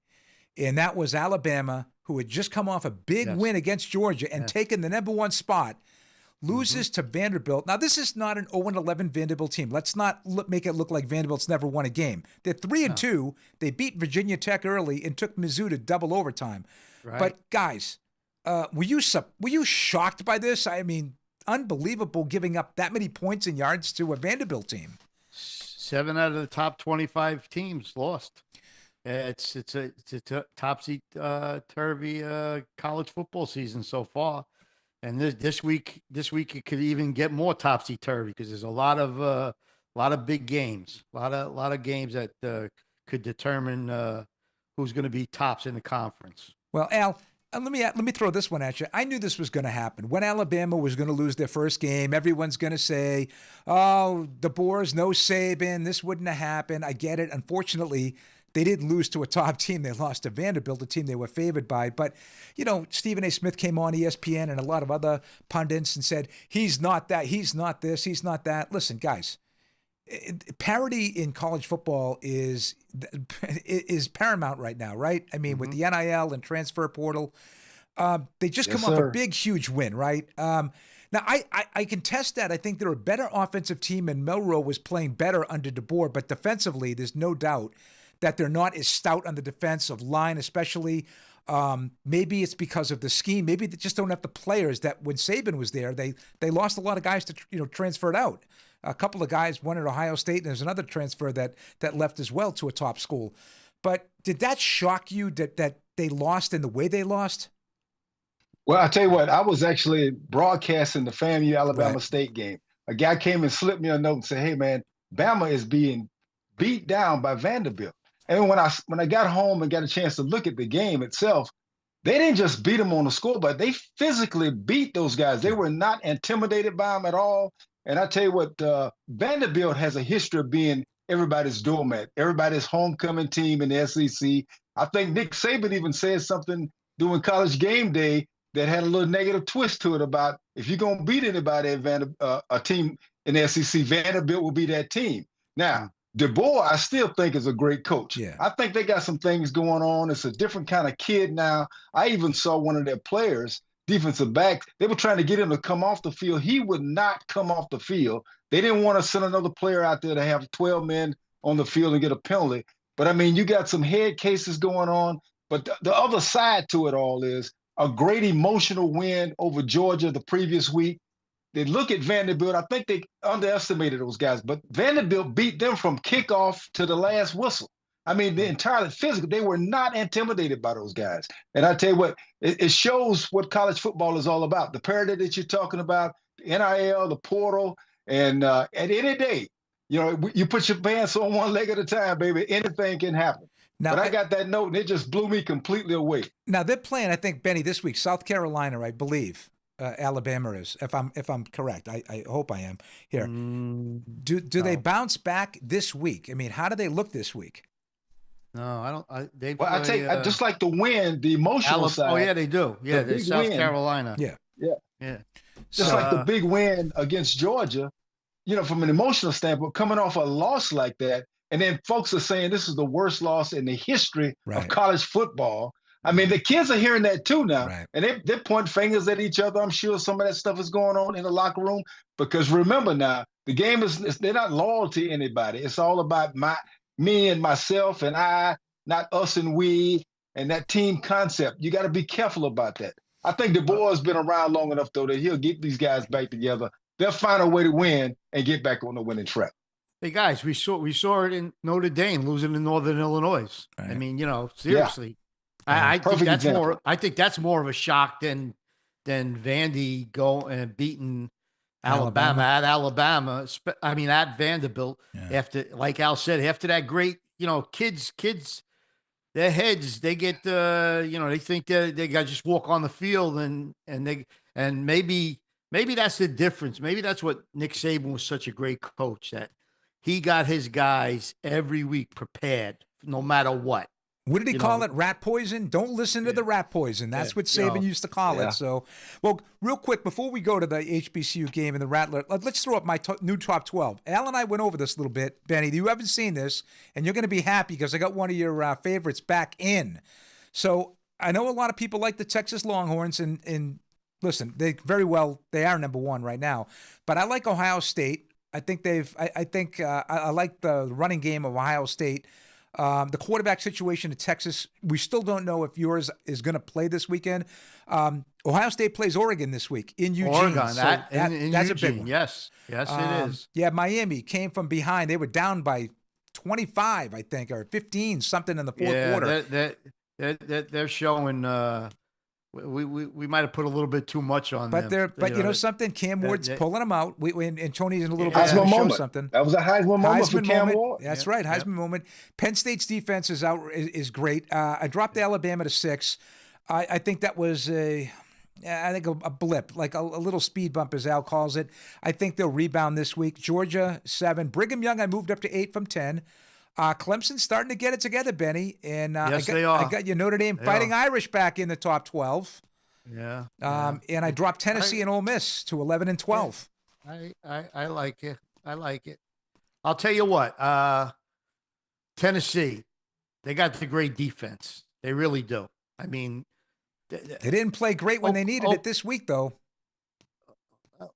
and that was Alabama, who had just come off a big win against Georgia and taken the number 1 spot, loses to Vanderbilt. Now, this is not an 0-11 Vanderbilt team. Let's not make it look like Vanderbilt's never won a game. They're 3-2. They beat Virginia Tech early and took Mizzou to double overtime. Right. But guys, were you shocked by this? I mean, unbelievable giving up that many points and yards to a Vanderbilt team. 7 out of the top 25 teams lost. It's a topsy-turvy college football season so far, and this week it could even get more topsy-turvy because there's a lot of big games, a lot of games that could determine who's going to be tops in the conference. Well, Al, let me throw this one at you. I knew this was going to happen. When Alabama was going to lose their first game, everyone's going to say, "Oh, the Boars, no Saban. This wouldn't have happened." I get it. Unfortunately, they didn't lose to a top team. They lost to Vanderbilt, a team they were favored by. But, Stephen A. Smith came on ESPN and a lot of other pundits and said, he's not that, he's not this, he's not that. Listen, guys, parity in college football is paramount right now, right? I mean, with the NIL and transfer portal, they just come off a big, huge win, right? Now, I can test that. I think they're a better offensive team, and Melrose was playing better under DeBoer, but defensively, there's no doubt that they're not as stout on the defensive line, especially. Maybe it's because of the scheme. Maybe they just don't have the players that when Saban was there, they lost a lot of guys to transferred out. A couple of guys, one at Ohio State, and there's another transfer that left as well to a top school. But did that shock you that they lost in the way they lost? Well, I tell you what, I was actually broadcasting the FAMU Alabama State game. A guy came and slipped me a note and said, "Hey man, Bama is being beat down by Vanderbilt." And when I got home and got a chance to look at the game itself, they didn't just beat them on the score, but they physically beat those guys. They were not intimidated by them at all. And I tell you what, Vanderbilt has a history of being everybody's doormat, everybody's homecoming team in the SEC. I think Nick Saban even said something during College Game Day that had a little negative twist to it about if you're going to beat anybody at a team in the SEC, Vanderbilt will be that team. Now, DeBoer, I still think is a great coach. Yeah. I think they got some things going on. It's a different kind of kid now. I even saw one of their players, defensive backs, they were trying to get him to come off the field. He would not come off the field. They didn't want to send another player out there to have 12 men on the field and get a penalty. But, I mean, you got some head cases going on. But the other side to it all is a great emotional win over Georgia the previous week. They look at Vanderbilt. I think they underestimated those guys, but Vanderbilt beat them from kickoff to the last whistle. I mean, the entirely physical. They were not intimidated by those guys. And I tell you what, it shows what college football is all about. The parity that you're talking about, the NIL, the portal, and at any day, you put your pants on one leg at a time, baby. Anything can happen. Now, but I got that note, and it just blew me completely away. Now, they're playing, I think, Benny, this week, South Carolina, I believe. Alabama is, if I'm correct. I hope I am here. Do they bounce back this week? I mean, how do they look this week? No, I don't. I tell you, just like the win, the emotional side. Oh yeah, they do. Yeah, they're South Carolina. Yeah. Just like the big win against Georgia, from an emotional standpoint, coming off a loss like that, and then folks are saying this is the worst loss in the history of college football. I mean, the kids are hearing that too now, and they're pointing fingers at each other. I'm sure some of that stuff is going on in the locker room because remember now, the game they're not loyal to anybody. It's all about me and myself and I, not us and we, and that team concept. You got to be careful about that. I think DeBoer has been around long enough, though, that he'll get these guys back together. They'll find a way to win and get back on the winning track. Hey guys, we saw it in Notre Dame losing to Northern Illinois. I mean, seriously. Yeah. I think that's more of a shock than Vandy beating Alabama at Alabama. At Vanderbilt. Yeah. After, like Al said, after that great, kids, their heads, they get, they think they got to just walk on the field and maybe that's the difference. Maybe that's what Nick Saban was such a great coach, that he got his guys every week prepared no matter what. What did he call it? Rat poison? Don't listen to the rat poison. That's what Saban used to call it. So, well, real quick, before we go to the HBCU game and the Rattler, let's throw up my new top 12. Al and I went over this a little bit. Benny, you haven't seen this, and you're going to be happy because I got one of your favorites back in. So I know a lot of people like the Texas Longhorns, and listen, they are number one right now. But I like Ohio State. I think I like the running game of Ohio State. The quarterback situation in Texas, we still don't know if yours is going to play this weekend. Ohio State plays Oregon this week in Eugene. Oregon, so that's Eugene. a big one. Yes, it is. Yeah, Miami came from behind. They were down by 25, I think, or 15, something in the fourth quarter. They're showing. We might have put a little bit too much on them. But you know something, Cam Ward's pulling them out. And Tony's in a little bit Heisman to show moment. something. That was a Heisman moment for Cam Ward. That's right, Heisman moment. Penn State's defense is great. I dropped Alabama to 6. I think that was a blip, like a little speed bump, as Al calls it. I think they'll rebound this week. Georgia 7. Brigham Young I moved up to 8 from 10. Clemson's starting to get it together, Benny. And yes, they are. I got your Notre Dame Fighting Irish back in the top 12. Yeah. And I dropped Tennessee and Ole Miss to 11 and 12. I like it. I like it. I'll tell you what. Tennessee, they got the great defense. They really do. I mean, they didn't play great when they needed it this week, though.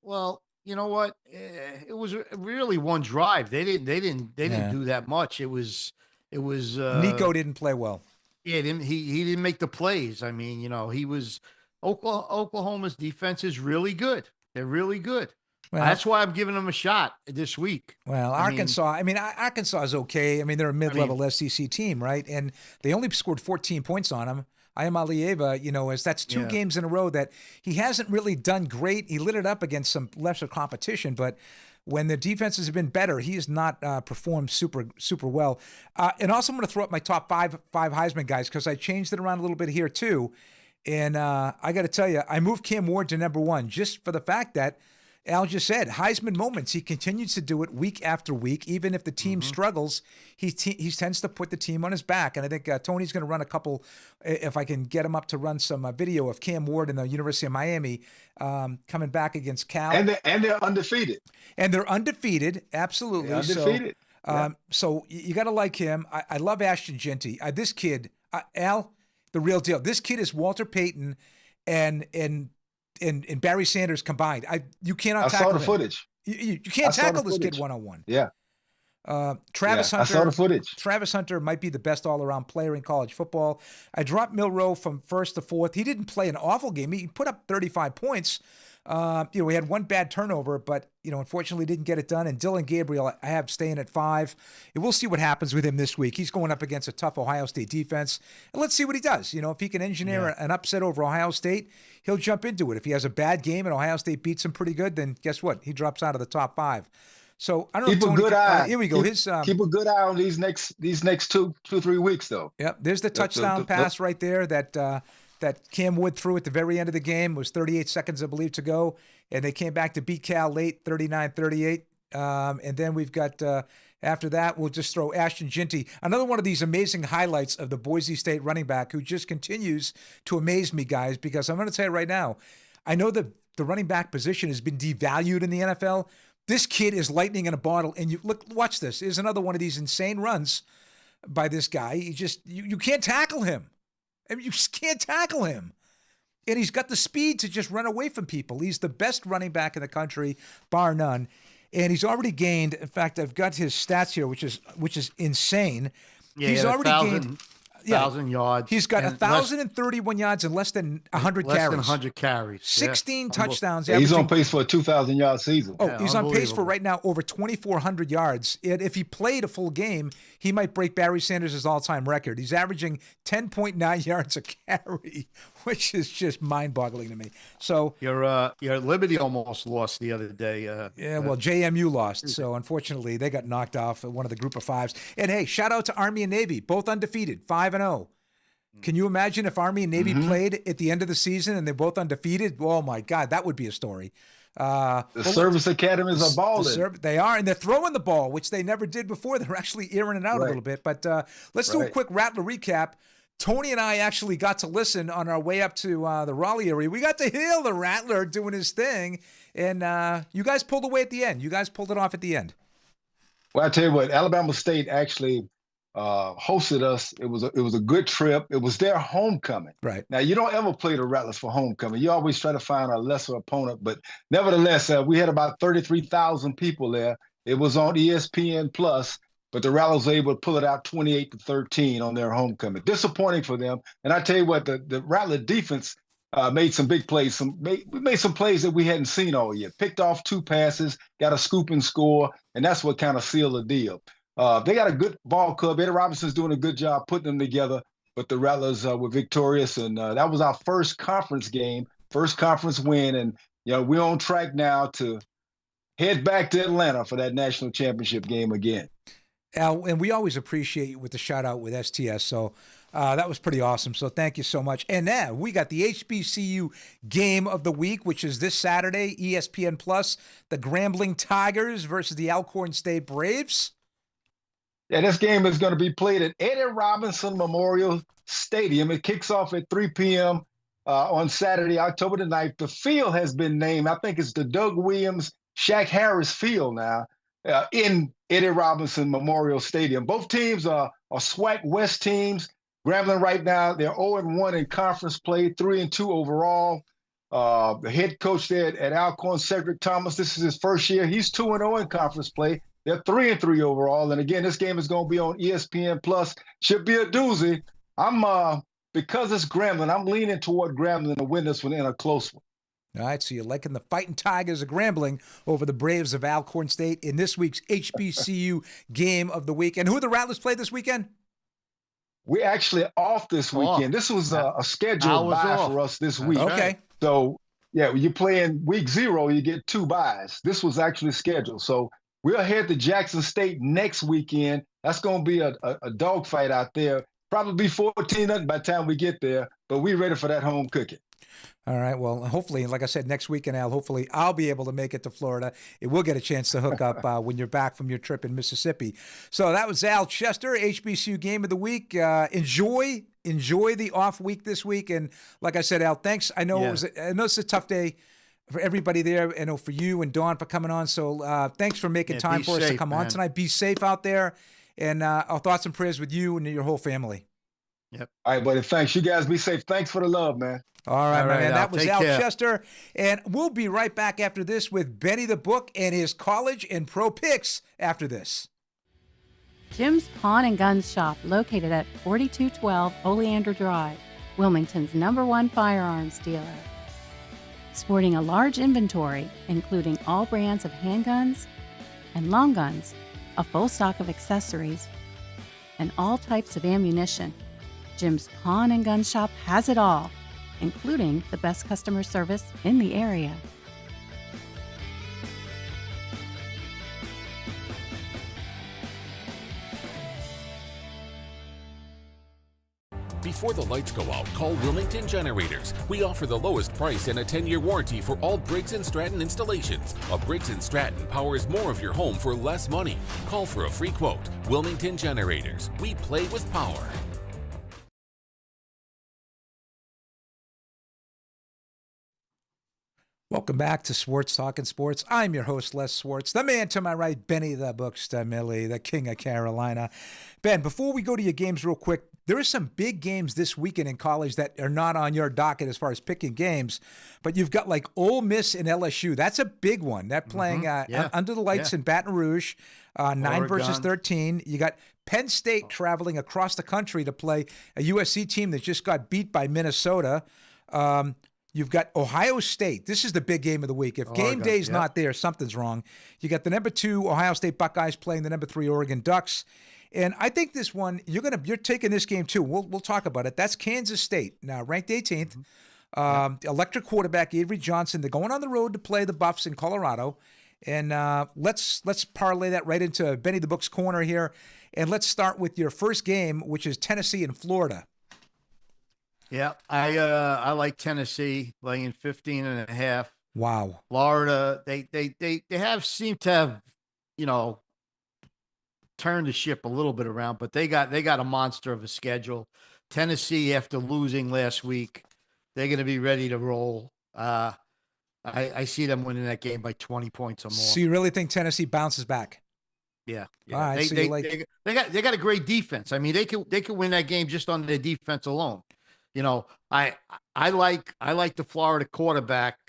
Well, you know what? It was really one drive. They didn't do that much. It was. Nico didn't play well. Yeah, he didn't make the plays. I mean, he was. Oklahoma's defense is really good. They're really good. Well, that's why I'm giving them a shot this week. Well, Arkansas is okay. I mean, they're a mid-level SEC team, right? And they only scored 14 points on them. Ayamalieva, that's 2 games in a row that he hasn't really done great. He lit it up against some lesser competition, but when the defenses have been better, he has not performed super well. And also, I'm going to throw up my top five Heisman guys because I changed it around a little bit here too. And I got to tell you, I moved Cam Ward to number 1 just for the fact that Al just said, Heisman moments. He continues to do it week after week. Even if the team struggles, he tends to put the team on his back. And I think Tony's going to run a couple, if I can get him up to run some video of Cam Ward in the University of Miami coming back against Cal. And they're undefeated. And they're undefeated, absolutely. They're undefeated. So you got to like him. I love Ashton Jeanty. This kid, Al, the real deal. This kid is Walter Payton and Barry Sanders combined. You cannot tackle him. I saw the footage. You can't tackle this kid one-on-one. Yeah. Travis Hunter. I saw the footage. Travis Hunter might be the best all-around player in college football. I dropped Milroe from 1st to 4th. He didn't play an awful game. He put up 35 points. We had one bad turnover, but unfortunately didn't get it done. And Dylan Gabriel, I have staying at 5. And we'll see what happens with him this week. He's going up against a tough Ohio State defense, and let's see what he does. If he can engineer an upset over Ohio State, he'll jump into it. If he has a bad game and Ohio State beats him pretty good, then guess what? He drops out of the top 5. So I don't keep know. Keep a good eye. Here we go. Keep a good eye on these next 2-3 weeks, though. Yep. There's the touchdown pass right there that Cam Wood threw at the very end of the game. It was 38 seconds, I believe, to go. And they came back to beat Cal late, 39-38. And then we've got, after that, we'll just throw Ashton Jeanty. Another one of these amazing highlights of the Boise State running back who just continues to amaze me, guys, because I'm going to tell you right now, I know that the running back position has been devalued in the NFL. This kid is lightning in a bottle. And watch this. Here's another one of these insane runs by this guy. You can't tackle him. I mean, you just can't tackle him. And he's got the speed to just run away from people. He's the best running back in the country, bar none. And he's already gained, in fact, I've got his stats here, which is insane. Yeah, he's already gained 1,000 yards. He's got 1,031 yards and less than 100 carries. Less than 100 carries. 16 touchdowns. Yeah, he's on pace for a 2,000-yard season. Oh, he's on pace for right now over 2,400 yards. And if he played a full game, he might break Barry Sanders' all-time record. He's averaging 10.9 yards a carry, which is just mind-boggling to me. So your Liberty almost lost the other day. Well, JMU lost, so unfortunately they got knocked off at one of the Group of Fives. And hey, shout out to Army and Navy, both undefeated, 5-0. Can you imagine if Army and Navy played at the end of the season and they're both undefeated? Oh my God, that would be a story. The service academies are balling. They are, and they're throwing the ball, which they never did before. They're actually airing it out a little bit. But let's do a quick Rattler recap. Tony and I actually got to listen on our way up to the Raleigh area. We got to hear the Rattler doing his thing, and you guys pulled away at the end. You guys pulled it off at the end. Well, I tell you what, Alabama State actually hosted us. It was a good trip. It was their homecoming. Right. Now, you don't ever play the Rattlers for homecoming. You always try to find a lesser opponent. But nevertheless, we had about 33,000 people there. It was on ESPN Plus. But the Rattlers were able to pull it out 28-13 on their homecoming. Disappointing for them. And I tell you what, the Rattler defense made some big plays. We made some plays that we hadn't seen all year. Picked off 2 passes, got a scoop and score, and that's what kind of sealed the deal. They got a good ball club. Eddie Robinson's doing a good job putting them together. But the Rattlers were victorious, and that was our first conference game, first conference win. And we're on track now to head back to Atlanta for that national championship game again. Al, and we always appreciate you with the shout out with STS. So that was pretty awesome. So thank you so much. And now we got the HBCU game of the week, which is this Saturday, ESPN Plus, the Grambling Tigers versus the Alcorn State Braves. Yeah, this game is going to be played at Eddie Robinson Memorial Stadium. It kicks off at 3 p.m. On Saturday, October the 9th. The field has been named. I think it's the Doug Williams, Shaq Harris Field now. In Eddie Robinson Memorial Stadium. Both teams are SWAC West teams. Grambling right now, they're 0-1 in conference play, 3-2 overall. The head coach there at Alcorn, Cedric Thomas, this is his first year. He's 2-0 in conference play. They're 3-3 overall. And again, this game is going to be on ESPN Plus. Should be a doozy. Because it's Grambling, I'm leaning toward Grambling to win this one in a close one. All right, so you're liking the Fighting Tigers of Grambling over the Braves of Alcorn State in this week's HBCU game of the week. And who the Rattlers play this weekend? We're actually off this weekend. This was a scheduled bye for us this week. Okay. So, yeah, when you play in week 0, you get 2 byes. This was actually scheduled. So we'll head to Jackson State next weekend. That's going to be a dogfight out there. Probably 14-0 by the time we get there, but we're ready for that home cooking. All right. Well, hopefully, like I said, next weekend, Al, hopefully I'll be able to make it to Florida. We'll get a chance to hook up when you're back from your trip in Mississippi. So that was Al Chester, HBCU Game of the Week. Enjoy the off week this week. And like I said, Al, thanks. I know it's a tough day for everybody there. I know for you and Dawn for coming on. So thanks for making time for us to come on tonight. Be safe out there. And our thoughts and prayers with you and your whole family. Yep. All right, buddy. Thanks. You guys be safe. Thanks for the love, man. All right, man. That was Al Chester. And we'll be right back after this with Benny the Book and his college and pro picks after this. Jim's Pawn and Guns Shop, located at 4212 Oleander Drive, Wilmington's #1 firearms dealer. Sporting a large inventory, including all brands of handguns and long guns, a full stock of accessories, and all types of ammunition, Jim's Pawn and Gun Shop has it all, including the best customer service in the area. Before the lights go out, call Wilmington Generators. We offer the lowest price and a 10-year warranty for all Briggs & Stratton installations. A Briggs & Stratton powers more of your home for less money. Call for a free quote. Wilmington Generators. We play with power. Welcome back to Swartz Talking Sports. I'm your host, Les Swartz. The man to my right, Benny the Bookster Millie, the king of Carolina. Ben, before we go to your games real quick, there are some big games this weekend in college that are not on your docket as far as picking games, but you've got like Ole Miss and LSU. That's a big one. They're playing under the lights in Baton Rouge, 9 versus 13. You got Penn State traveling across the country to play a USC team that just got beat by Minnesota. You've got Ohio State. This is the big game of the week. If game day's not there, something's wrong. You got the number 2 Ohio State Buckeyes playing the number 3 Oregon Ducks. And I think this one, you're taking this game too. We'll talk about it. That's Kansas State, now ranked 18th. Electric quarterback Avery Johnson. They're going on the road to play the Buffs in Colorado. And let's parlay that right into Benny the Book's corner here. And let's start with your first game, which is Tennessee and Florida. Yeah, I like Tennessee laying 15.5. Wow. Florida, they seem to have, turned the ship a little bit around, but they got a monster of a schedule. Tennessee, after losing last week, they're going to be ready to roll. I see them winning that game by 20 points or more. So you really think Tennessee bounces back? Yeah. All right. They got a great defense. I mean, they could win that game just on their defense alone. I like the Florida quarterback,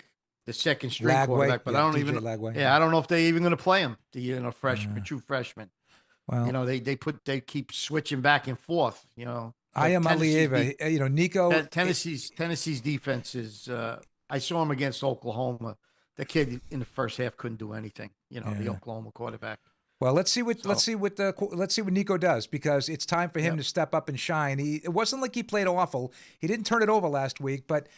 the second string quarterback, but I don't even know. Yeah, I don't know if they're even going to play him. The true freshman. Well, they keep switching back and forth. I am Alieva. Nico. Tennessee's defense is. I saw him against Oklahoma. The kid in the first half couldn't do anything. The Oklahoma quarterback. Well, let's see what Nico does, because it's time for him to step up and shine. It wasn't like he played awful. He didn't turn it over last week, but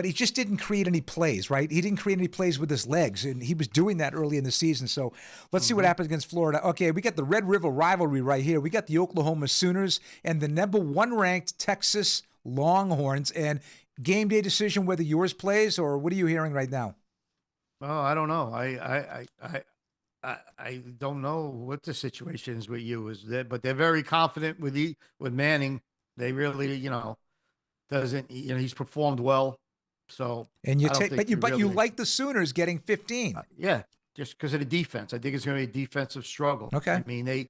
he just didn't create any plays, right? He didn't create any plays with his legs, and he was doing that early in the season. So let's see what happens against Florida. Okay, we got the Red River rivalry right here. We got the Oklahoma Sooners and the number 1 ranked Texas Longhorns, and game day decision whether yours plays, or what are you hearing right now? Oh, I don't know. I don't know what the situation is with you, but they're very confident with Manning. They really, he's performed well. So, and you like the Sooners getting 15. Yeah, just because of the defense. I think it's going to be a defensive struggle. Okay. I mean, they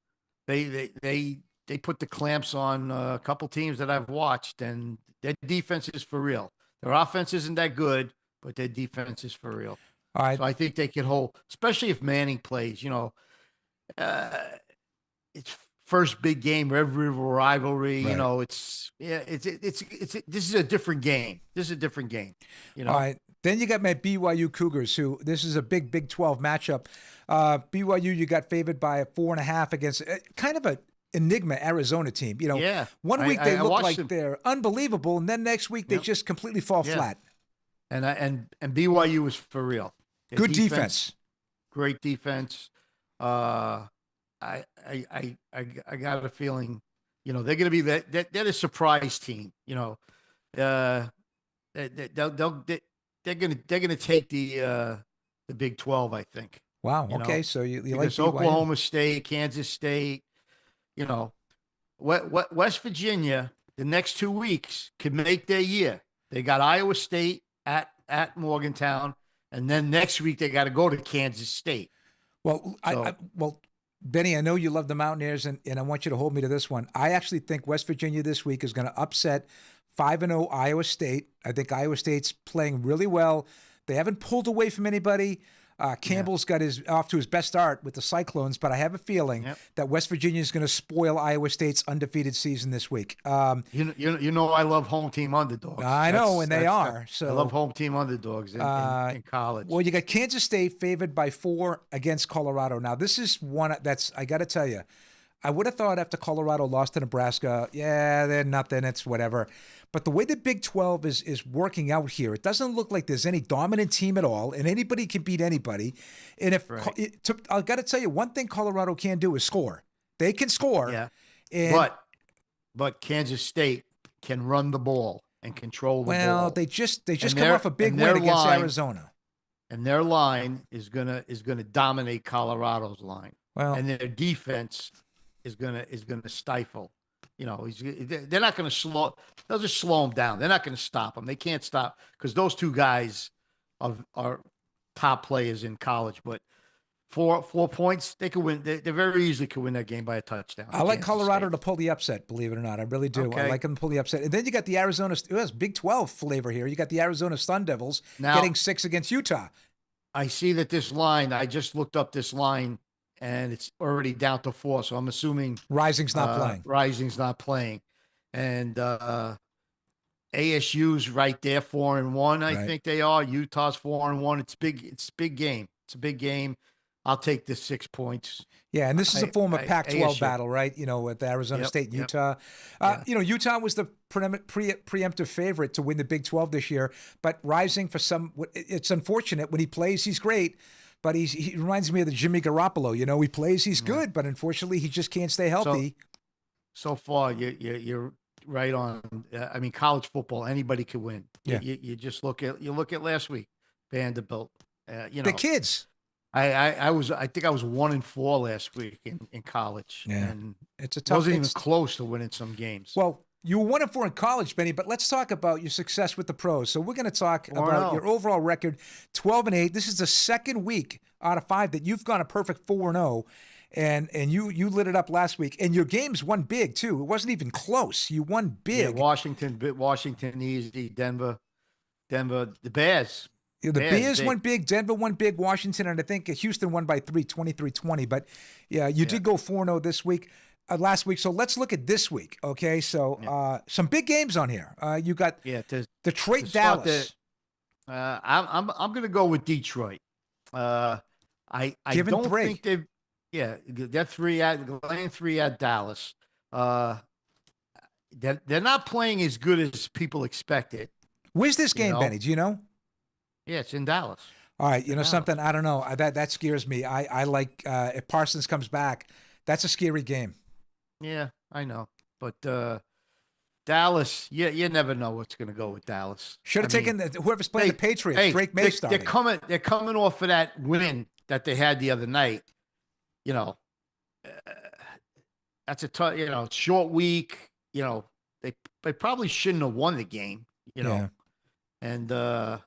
put the clamps on a couple teams that I've watched, and their defense is for real. Their offense isn't that good, but their defense is for real. All right. So I think they can hold, especially if Manning plays. It's first big game, Red River rivalry. Right. This is a different game. This is a different game. All right. Then you got my BYU Cougars, who this is a big Big 12 matchup. BYU, you got favored by 4.5 against kind of a enigma Arizona team. 1 week they look like they're unbelievable, and then next week they just completely fall flat. And BYU is for real. Their good defense. Great defense. I got a feeling, they're going to be they're a surprise team. They're going to take the Big 12, I think. Wow. Okay, so you like BYU. Oklahoma State, Kansas State. West Virginia. The next 2 weeks could make their year. They got Iowa State at Morgantown. And then next week they got to go to Kansas State. Well, Benny, I know you love the Mountaineers, and I want you to hold me to this one. I actually think West Virginia this week is going to upset 5-0 Iowa State. I think Iowa State's playing really well. They haven't pulled away from anybody. Campbell's got off to his best start with the Cyclones, but I have a feeling that West Virginia is going to spoil Iowa State's undefeated season this week. I love home team underdogs. I know, and they are. So I love home team underdogs in college. Well, you got Kansas State favored by 4 against Colorado. Now, this is one that's, I got to tell you, I would have thought after Colorado lost to Nebraska, they're nothing, it's whatever. But the way the Big 12 is working out here, it doesn't look like there's any dominant team at all, and anybody can beat anybody. And I got to tell you, one thing Colorado can do is score. They can score. Yeah. But Kansas State can run the ball and control the ball. Well, they just come off a big win against Arizona. And their line is gonna dominate Colorado's line. Well, and their defense is gonna stifle. They're not going to slow. They'll just slow them down. They're not going to stop them. They can't stop because those two guys, of our top players in college. But 4 points, they could win. They very easily could win that game by a touchdown. I like Kansas Colorado State. to pull the upset, believe it or not. I really do. I Okay. like them to pull the upset. And then you got the Arizona, it's Big 12 flavor here. You got the Arizona Sun Devils getting 6 against Utah. I see that this line, I just looked up this line, and it's already down to 4. So I'm assuming Rising's not playing. Rising's not playing. And ASU's right there, 4-1. I think they are. Utah's 4-1. It's big. It's a big game. It's a big game. I'll take the 6 points. Yeah, and this is a form of Pac-12 ASU. battle, right? You know, with Arizona State and Utah. You know, Utah was the preemptive favorite to win the Big 12 this year, but Rising for some, it's unfortunate. When he plays, he's great, but he reminds me of the Jimmy Garoppolo. You know, he plays, he's good, but unfortunately, he just can't stay healthy. So far, you're right on. I mean, college football, anybody can win. Yeah. You just look at last week, Vanderbilt. You know, the kids. I think I was 1-4 last week in college. Yeah. And it's a tough. Wasn't even close to winning some games. Well, you were 1-4 in college, Benny, but let's talk about your success with the pros. So we're going to talk about your overall record, 12-8. This is the second week out of 5 that you've gone a perfect 4-0. And you lit it up last week, and your games won big too. It wasn't even close. You won big. Yeah, Washington easy, Denver, the Bears. The Bears won big, Denver won big, Washington, and I think Houston won by 3, 23-20. But yeah, you did go 4-0 this week, last week. So let's look at this week, okay? So some big games on here. You got Detroit, Dallas. I'm going to go with Detroit. I don't think they've. Yeah, they're 3 at Dallas. They're not playing as good as people expected. Where's this game, Benny? Do you know? Yeah, it's in Dallas. All right, you know something? I don't know. That scares me. I like if Parsons comes back, that's a scary game. Yeah, I know. But Dallas, you never know what's going to go with Dallas. Should have taken whoever's playing the Patriots. Drake May started. They're coming off of that win that they had the other night. You know, that's a tough, short week. You know, they probably shouldn't have won the game. You know, and they're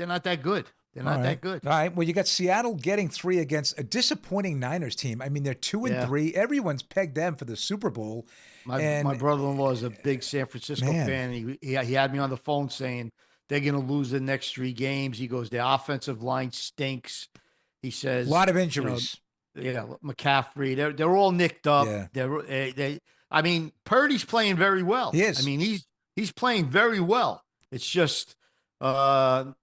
not that good. They're not that good. All right. Well, you got Seattle getting 3 against a disappointing Niners team. I mean, they're 2-3. Everyone's pegged them for the Super Bowl. My brother-in-law is a big San Francisco fan. He had me on the phone saying they're going to lose the next 3 games. He goes, their offensive line stinks. He says a lot of injuries. McCaffrey. They're all nicked up. Yeah. I mean, Purdy's playing very well. He is. I mean, he's playing very well. It's just they're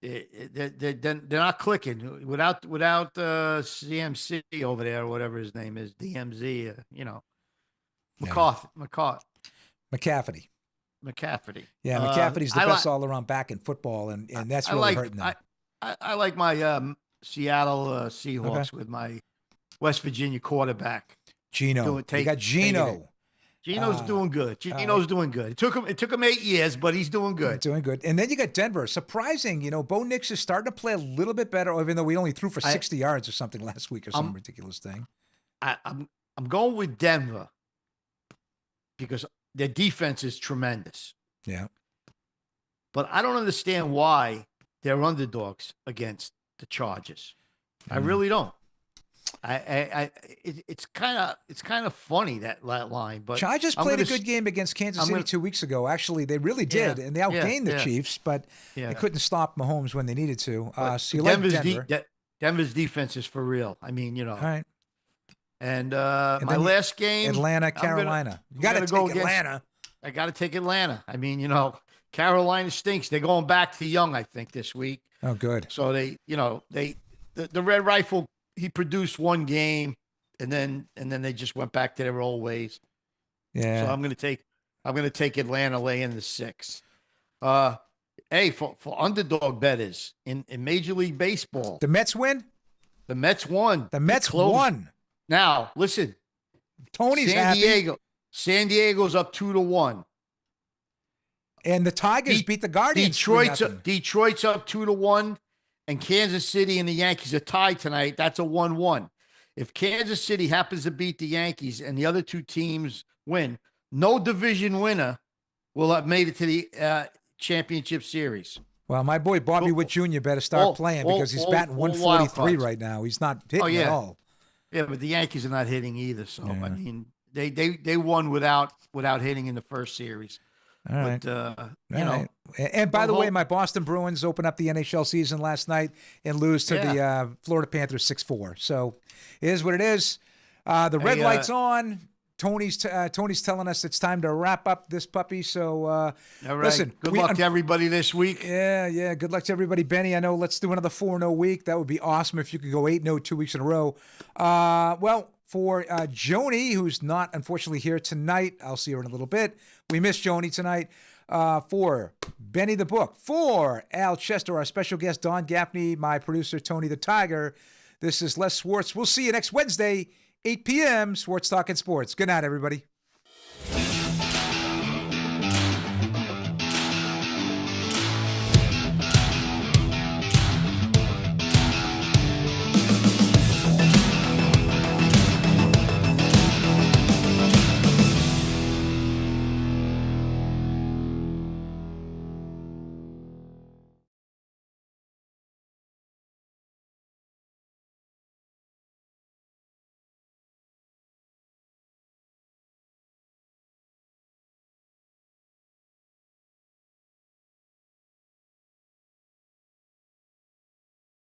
not clicking without CMC over there or whatever his name is, DMZ. McCaffrey. Yeah, McCaffrey's the best all-around back in football, and that's really hurting them. I like my Seattle Seahawks with my West Virginia quarterback. Gino. You got Gino. Gino's doing good. Gino's doing good. It took him 8 years, but he's doing good. Doing good. And then you got Denver. Surprising, Bo Nix is starting to play a little bit better, even though we only threw for 60 yards or something last week or some ridiculous thing. I'm going with Denver because their defense is tremendous. Yeah. But I don't understand why they're underdogs against the Chargers. I really don't. It's kind of funny that line, but Chargers played a good game against Kansas City 2 weeks ago. Actually, they really did, and they outgained the Chiefs, but they couldn't stop Mahomes when they needed to. So you like Denver. Denver's defense is for real. I mean, All right. And my last game, Atlanta, Carolina. You got to take Atlanta. I got to take Atlanta. I mean, Carolina stinks. They're going back to Young, I think, this week. Oh, good. So the Red Rifle. He produced one game, and then they just went back to their old ways. Yeah. So I'm gonna take Atlanta laying the 6. Hey, for underdog bettors in Major League Baseball, the Mets win. The Mets won. The Mets won. Now listen, Tony's happy. San Diego's up 2-1, and the Tigers beat the Guardians. Detroit's up 2-1. And Kansas City and the Yankees are tied tonight. That's a 1-1. If Kansas City happens to beat the Yankees and the other 2 teams win, no division winner will have made it to championship series. Well, my boy Bobby Witt Jr. better start playing because he's batting 143 right now. He's not hitting at all. Yeah, but the Yankees are not hitting either. So I mean, they won without hitting in the first series. All right. But, And by the way, my Boston Bruins opened up the NHL season last night and lose to the Florida Panthers 6-4. So it is what it is. The red light's on. Tony's telling us it's time to wrap up this puppy. So all right. Listen. Good luck to everybody this week. Yeah. Good luck to everybody. Benny, I know let's do another 4-0 week. That would be awesome if you could go 8-0 2 weeks in a row. Well, for Joni, who's not unfortunately here tonight, I'll see her in a little bit. We miss Joni tonight. For Benny the Book, for Al Chester, our special guest, Don Gaffney, my producer, Tony the Tiger, this is Les Schwartz. We'll see you next Wednesday, 8 p.m., Schwartz Talking Sports. Good night, everybody.